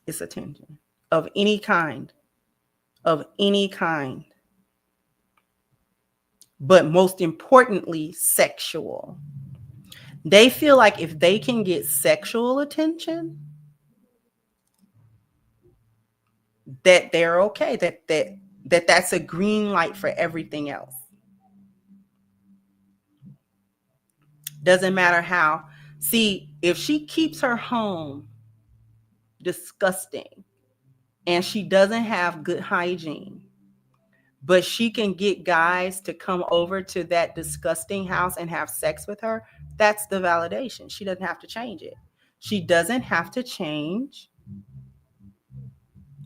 It's attention of any kind. But most importantly, sexual. They feel like if they can get sexual attention, that they're okay, that's a green light for everything else. Doesn't matter how. See, if she keeps her home disgusting, and she doesn't have good hygiene, but she can get guys to come over to that disgusting house and have sex with her, that's the validation. She doesn't have to change it. She doesn't have to change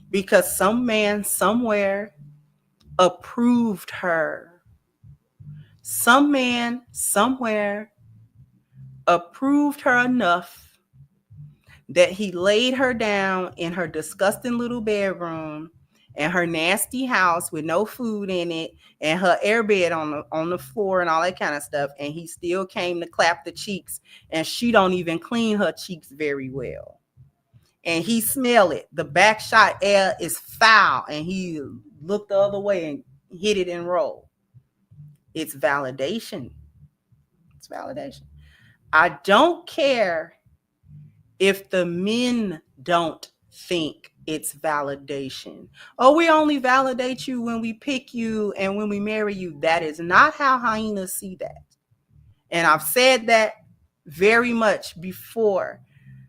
because some man somewhere approved her. Some man somewhere approved her enough that he laid her down in her disgusting little bedroom and her nasty house with no food in it and her airbed on the floor and all that kind of stuff, and he still came to clap the cheeks, and she don't even clean her cheeks very well, and he smell it. The back shot air is foul, and he looked the other way and hit it and rolled. It's validation. It's validation. I don't care if the men don't think it's validation. Oh, we only validate you when we pick you and when we marry you. That is not how hyenas see that. And I've said that very much before.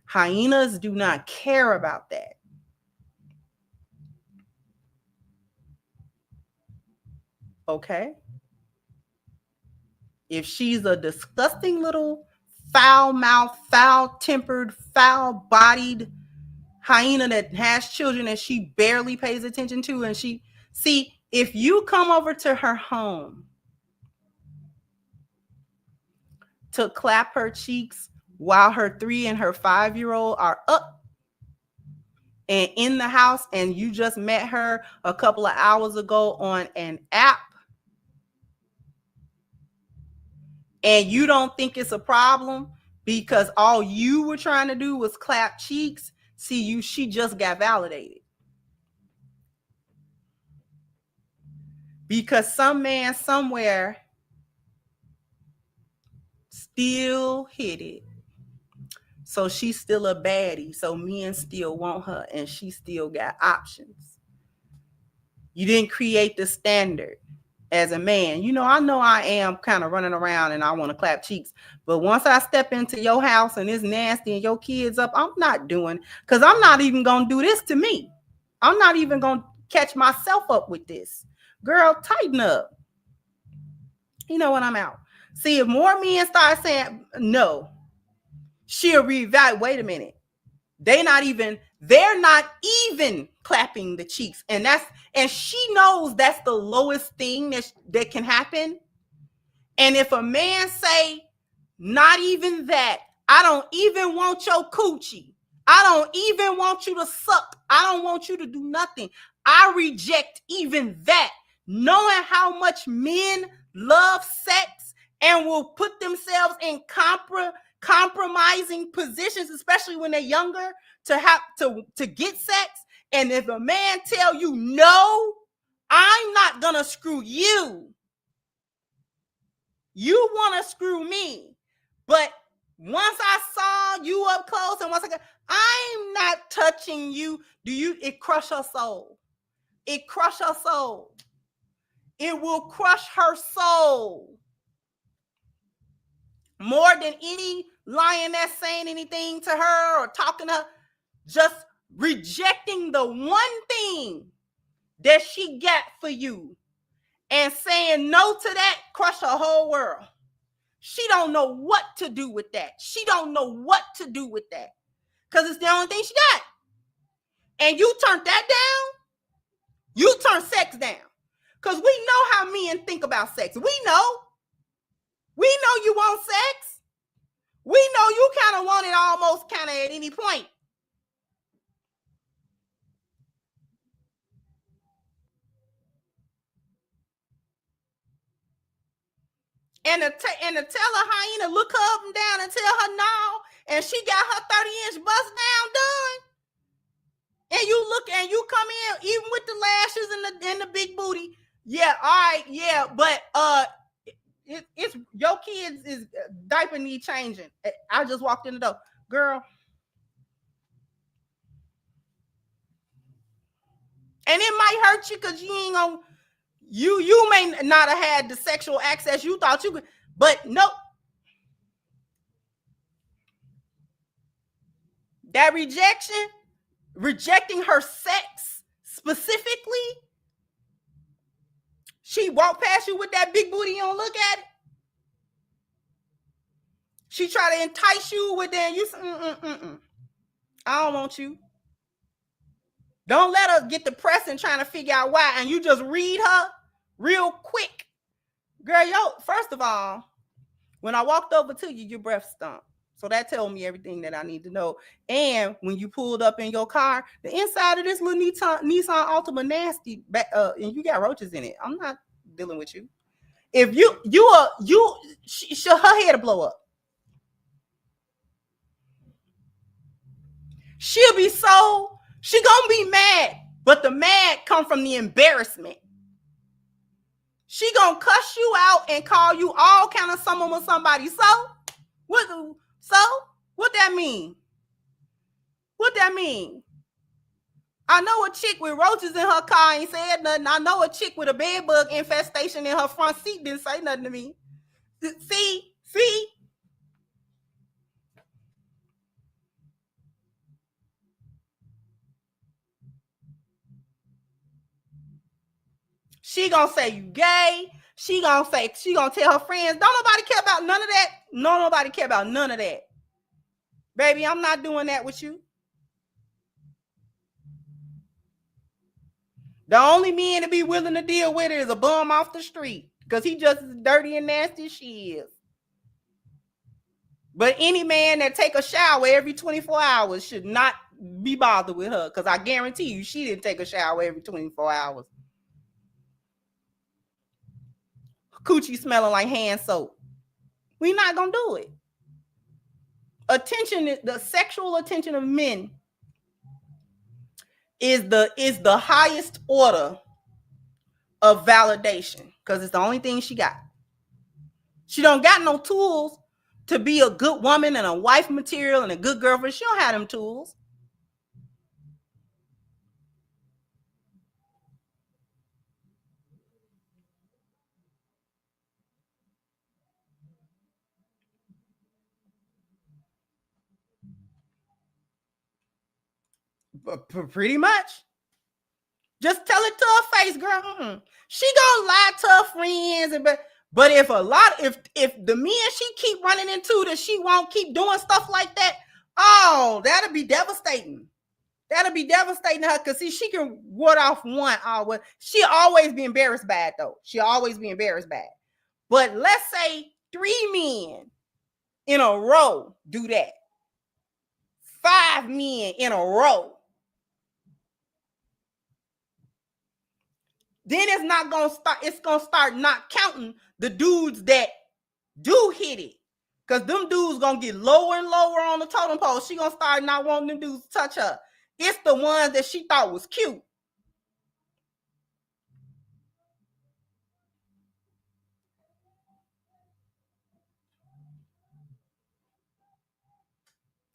Hyenas do not care about that. Okay? If she's a disgusting little foul-mouthed, foul-tempered, foul-bodied hyena that has children that she barely pays attention to, and if you come over to her home to clap her cheeks while her 3 and her 5-year-old are up and in the house, and you just met her a couple of hours ago on an app, and you don't think it's a problem because all you were trying to do was clap cheeks, she just got validated. Because some man somewhere still hit it. So she's still a baddie. So men still want her, and she still got options. You didn't create the standard as a man. I know I am kind of running around and I want to clap cheeks. But once I step into your house and it's nasty and your kids up, I'm not doing, because I'm not even going to do this to me. I'm not even going to catch myself up with this. Girl, tighten up. You know what? I'm out. See, if more men start saying no, she'll reevaluate. Wait a minute. They're not even clapping the cheeks. And she knows that's the lowest thing that can happen. And if a man say, not even that, I don't even want your coochie. I don't even want you to suck. I don't want you to do nothing. I reject even that. Knowing how much men love sex and will put themselves in compromising positions, especially when they're younger, to get sex. And if a man tell you, no, I'm not gonna screw you, you want to screw me, but once I saw you up close and I'm not touching you, it crush her soul. It crush her soul. It will crush her soul more than any lioness saying anything to her or talking to her. Just rejecting the one thing that she got for you and saying no to that, crush her whole world. She don't know what to do with that. She don't know what to do with that because it's the only thing she got. And you turn that down, you turn sex down. Because we know how men think about sex. We know you want sex. We know you kind of want it almost kind of at any point. And to tell a hyena, look her up and down and tell her no, and she got her 30-inch bust down done. And you look and you come in even with the lashes and the big booty. Yeah, all right, yeah, but it's your kids is diaper need changing. I just walked in the door, girl. And it might hurt you because you ain't gonna. You may not have had the sexual access you thought you could, but nope. That rejection, rejecting her sex specifically. She walk past you with that big booty, you don't look at it. She try to entice you with that, you I don't want you. Don't let her get depressed and trying to figure out why, and you just read her real quick. Girl, first of all, when I walked over to you, your breath stunk. So that told me everything that I need to know. And when you pulled up in your car, the inside of this little Nissan Altima nasty, and you got roaches in it. I'm not dealing with you. If her head to blow up. She gonna be mad, but the mad come from the embarrassment. She gonna cuss you out and call you all kind of someone with somebody. So what that mean? What that mean? I know a chick with roaches in her car ain't said nothing. I know a chick with a bed bug infestation in her front seat didn't say nothing to me. See? She gonna say you gay. She gonna tell her friends. Don't nobody care about none of that. No, nobody care about none of that. Baby, I'm not doing that with you. The only man to be willing to deal with it is a bum off the street, because he just as dirty and nasty as she is. But any man that take a shower every 24 hours should not be bothered with her, because I guarantee you she didn't take a shower every 24 hours. Coochie smelling like hand soap. We're not gonna do it. Attention, the sexual attention of men is the highest order of validation, because it's the only thing she got. She don't got no tools to be a good woman and a wife material and a good girlfriend. She don't have them tools. Pretty much. Just tell it to her face, girl. She gonna lie to her friends, but if the men she keep running into that she won't keep doing stuff like that, oh, that'll be devastating. That'll be devastating to her, because see, she can ward off one. She always be embarrassed bad though. She always be embarrassed bad. But let's say 3 men in a row do that. 5 men in a row. Then it's not gonna start. It's gonna start not counting the dudes that do hit it, because them dudes gonna get lower and lower on the totem pole. She gonna start not wanting them dudes to touch her. It's the ones that she thought was cute.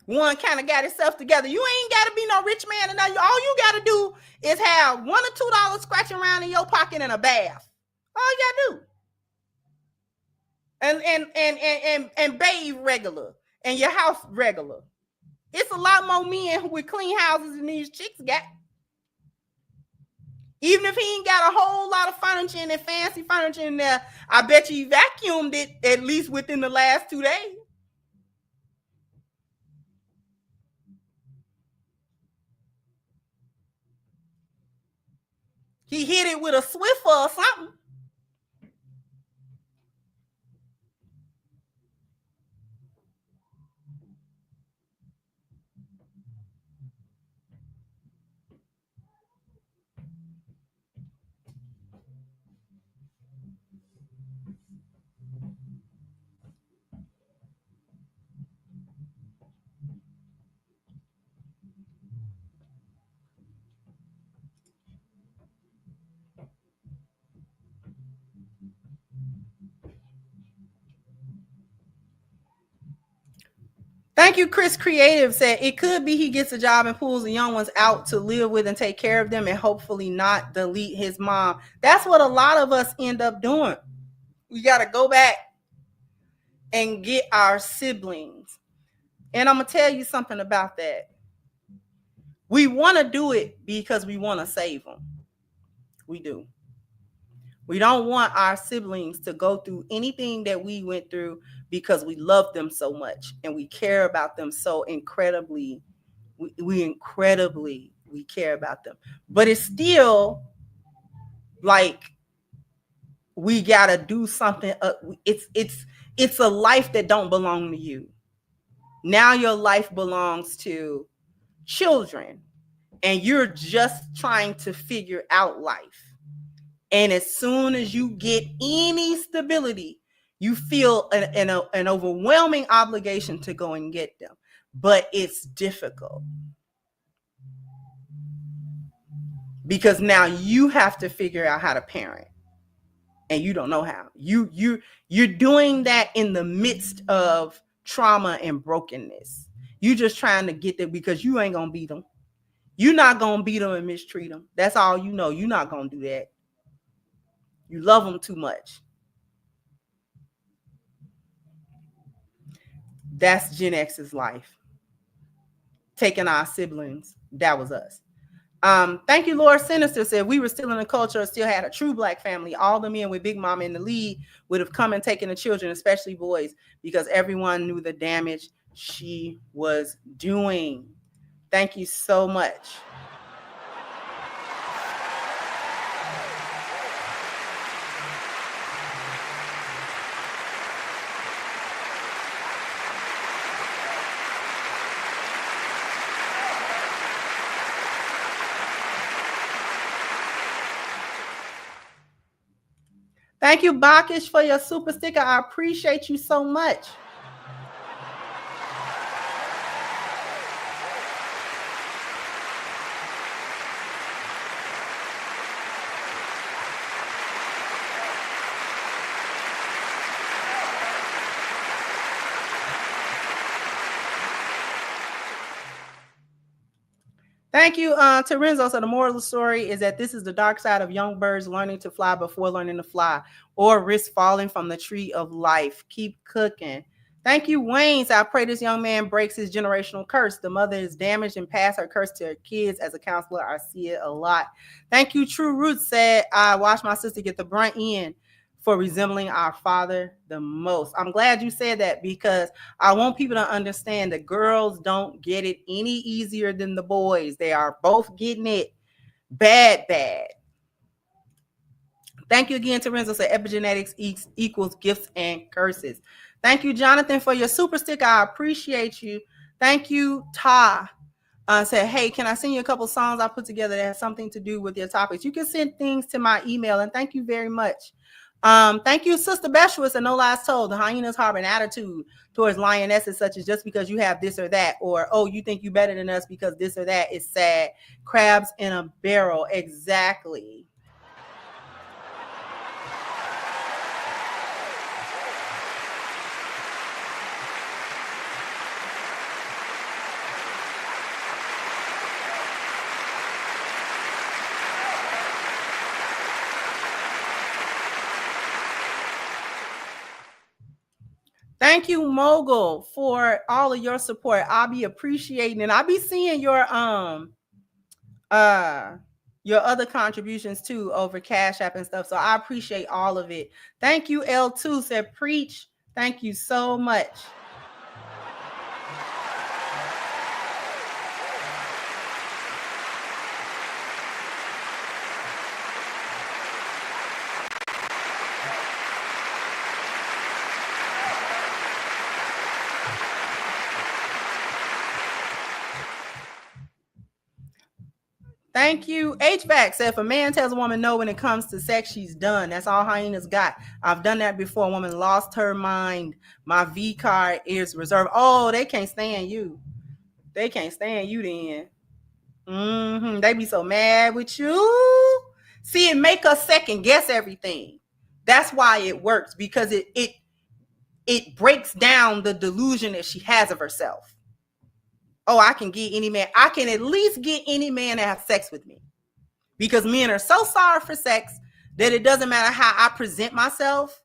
One kind of got itself together. You ain't got to be no rich man, and all you got to do is have $1 or $2 scratching around in your pocket and a bath. All you got to do. And bathe regular, and your house regular. It's a lot more men with clean houses than these chicks got. Even if he ain't got a whole lot of furniture and fancy furniture in there, I bet you he vacuumed it at least within the last 2 days. He hit it with a Swiffer or something. Thank you, Chris Creative said it could be he gets a job and pulls the young ones out to live with and take care of them, and hopefully not delete his mom. That's what a lot of us end up doing. We got to go back and get our siblings. And I'm going to tell you something about that. We want to do it because we want to save them. We do. We don't want our siblings to go through anything that we went through because we love them so much and we care about them so incredibly. We care about them. But it's still like we gotta do something. It's a life that don't belong to you. Now your life belongs to children, and you're just trying to figure out life. And as soon as you get any stability, you feel an overwhelming obligation to go and get them. But it's difficult because now you have to figure out how to parent, and you don't know how. You're doing that in the midst of trauma and brokenness. You just trying to get there because you ain't gonna beat them. You're not gonna beat them and mistreat them. That's all you know. You're not gonna do that. You love them too much. That's Gen X's life. Taking our siblings. That was us. Thank you, Lord Sinister said, we were still in a culture, still had a true Black family. All the men with Big Mama in the lead would have come and taken the children, especially boys, because everyone knew the damage she was doing. Thank you so much. Thank you, Bakish, for your super sticker. I appreciate you so much. Thank you, Terenzo. So the moral of the story is that this is the dark side of young birds learning to fly before learning to fly, or risk falling from the tree of life. Keep cooking. Thank you, Wayne. So I pray this young man breaks his generational curse. The mother is damaged and passed her curse to her kids. As a counselor, I see it a lot. Thank you, True Roots said, I watched my sister get the brunt end for resembling our father the most. I'm glad you said that, because I want people to understand that girls don't get it any easier than the boys. They are both getting it bad. Thank you again, Terenzo. So epigenetics equals gifts and curses. Thank you, Jonathan, for your super sticker. I appreciate you. Thank you, Ta. Said, hey, can I send you a couple songs I put together that have something to do with your topics? You can send things to my email, and thank you very much. Thank you, Sister Beshwitz, and No Lies Told. The hyenas harbor an attitude towards lionesses, such as just because you have this or that, or, oh, you think you better than us because this or that is sad. Crabs in a barrel. Exactly. Thank you, Mogul, for all of your support. I'll be appreciating it. I'll be seeing your other contributions too over Cash App and stuff. So I appreciate all of it. Thank you, L2 said preach. Thank you so much. Thank you. HVAC said, if a man tells a woman no when it comes to sex, she's done. That's all hyenas got. I've done that before. A woman lost her mind. My V card is reserved. Oh, they can't stand you. They can't stand you then. They be so mad with you. See, it make us second guess everything. That's why it works, because it breaks down the delusion that she has of herself. Oh, I can get any man. I can at least get any man to have sex with me, because men are so sorry for sex that it doesn't matter how I present myself.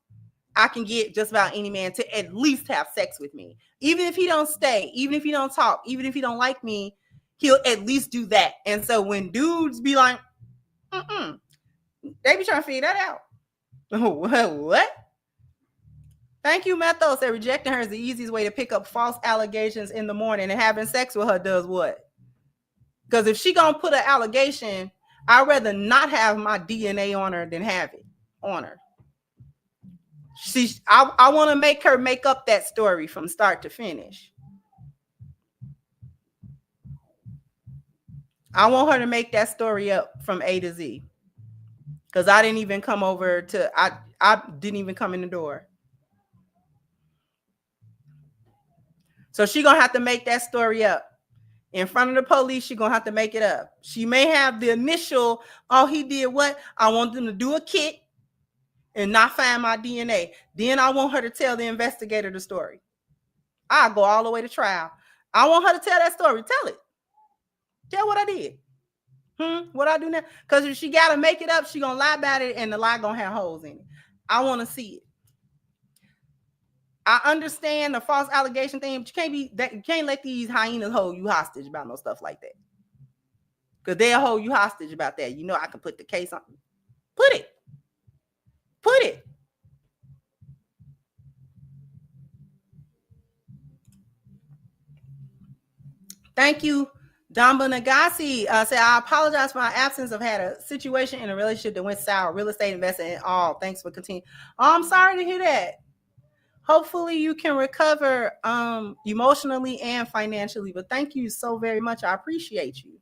I can get just about any man to at least have sex with me. Even if he don't stay, even if he don't talk, even if he don't like me, he'll at least do that. And so when dudes be like, they be trying to figure that out. What? Thank you, Methos. That rejecting her is the easiest way to pick up false allegations in the morning, and having sex with her does what? Because if she gonna put an allegation, I'd rather not have my DNA on her than have it on her. I want to make her make up that story from start to finish. I want her to make that story up from A to Z. Because I didn't even come over to, I didn't even come in the door. So she's going to have to make that story up. In front of the police, she's going to have to make it up. She may have the initial, oh, he did what? I want them to do a kit and not find my DNA. Then I want her to tell the investigator the story. I'll go all the way to trial. I want her to tell that story. Tell it. Tell what I did. What I do now? Because if she got to make it up, she going to lie about it and the lie going to have holes in it. I want to see it. I understand the false allegation thing, but you can't let these hyenas hold you hostage about no stuff like that. Because they'll hold you hostage about that. You know, I can put the case on. Put it. Thank you, Damba Nagasi. Say, I apologize for my absence. I've had a situation in a relationship that went sour. Real estate investing and all. Thanks for continuing. Oh, I'm sorry to hear that. Hopefully you can recover emotionally and financially. But thank you so very much. I appreciate you.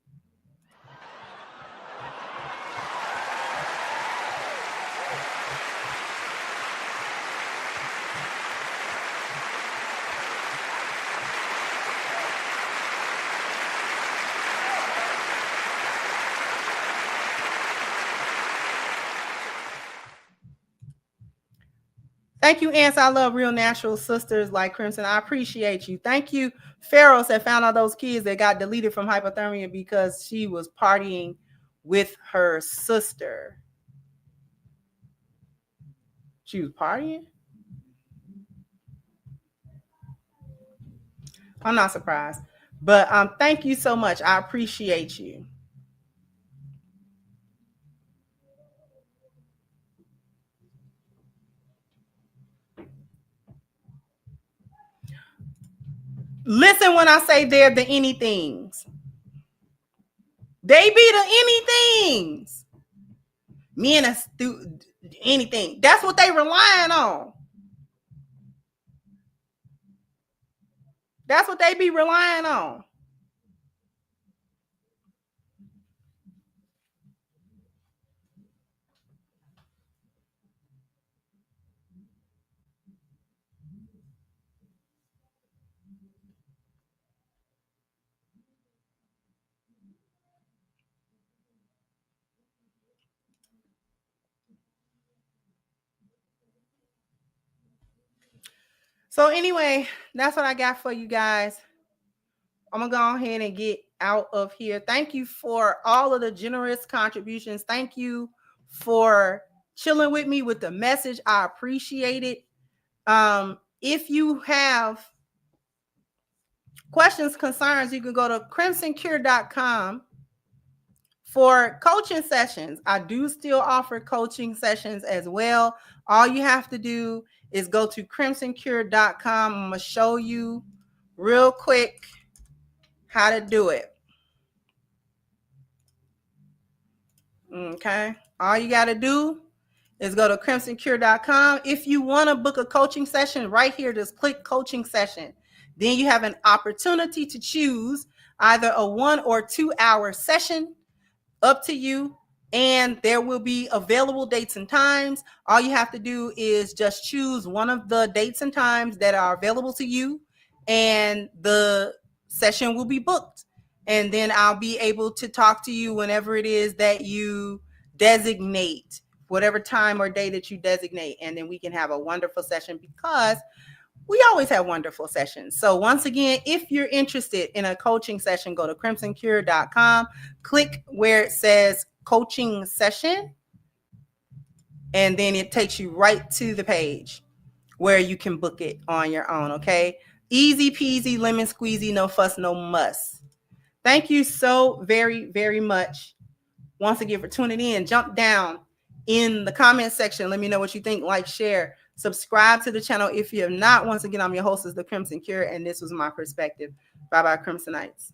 Thank you, Ants. I love real natural sisters like Crimson. I appreciate you. Thank you, Pharaohs, that found out those kids that got deleted from hypothermia because she was partying with her sister. She was partying? I'm not surprised. But thank you so much. I appreciate you. Listen when I say they're the anythings. They be the anythings. Men are anything. That's what they relying on. That's what they be relying on. So anyway, that's what I got for you guys. I'm going to go ahead and get out of here. Thank you for all of the generous contributions. Thank you for chilling with me with the message. I appreciate it. If you have questions, concerns, you can go to crimsoncure.com for coaching sessions. I do still offer coaching sessions as well. All you have to do is go to crimsoncure.com. I'm going to show you real quick how to do it. Okay. All you got to do is go to crimsoncure.com. If you want to book a coaching session right here, just click coaching session. Then you have an opportunity to choose either a 1 or 2 hour session, up to you. And there will be available dates and times. All you have to do is just choose one of the dates and times that are available to you, and the session will be booked. And then I'll be able to talk to you whenever it is that you designate, whatever time or day that you designate. And then we can have a wonderful session, because we always have wonderful sessions. So once again, if you're interested in a coaching session, go to crimsoncure.com, click where it says coaching session, and then it takes you right to the page where you can book it on your own. Okay. Easy peasy, lemon squeezy, no fuss, no muss. Thank you so very, very much once again for tuning in. Jump down in the comment section. Let me know what you think. Like, share, subscribe to the channel if you have not. Once again, I'm your hostess, The Crimson Cure, and this was my perspective. Bye-bye, Crimsonites.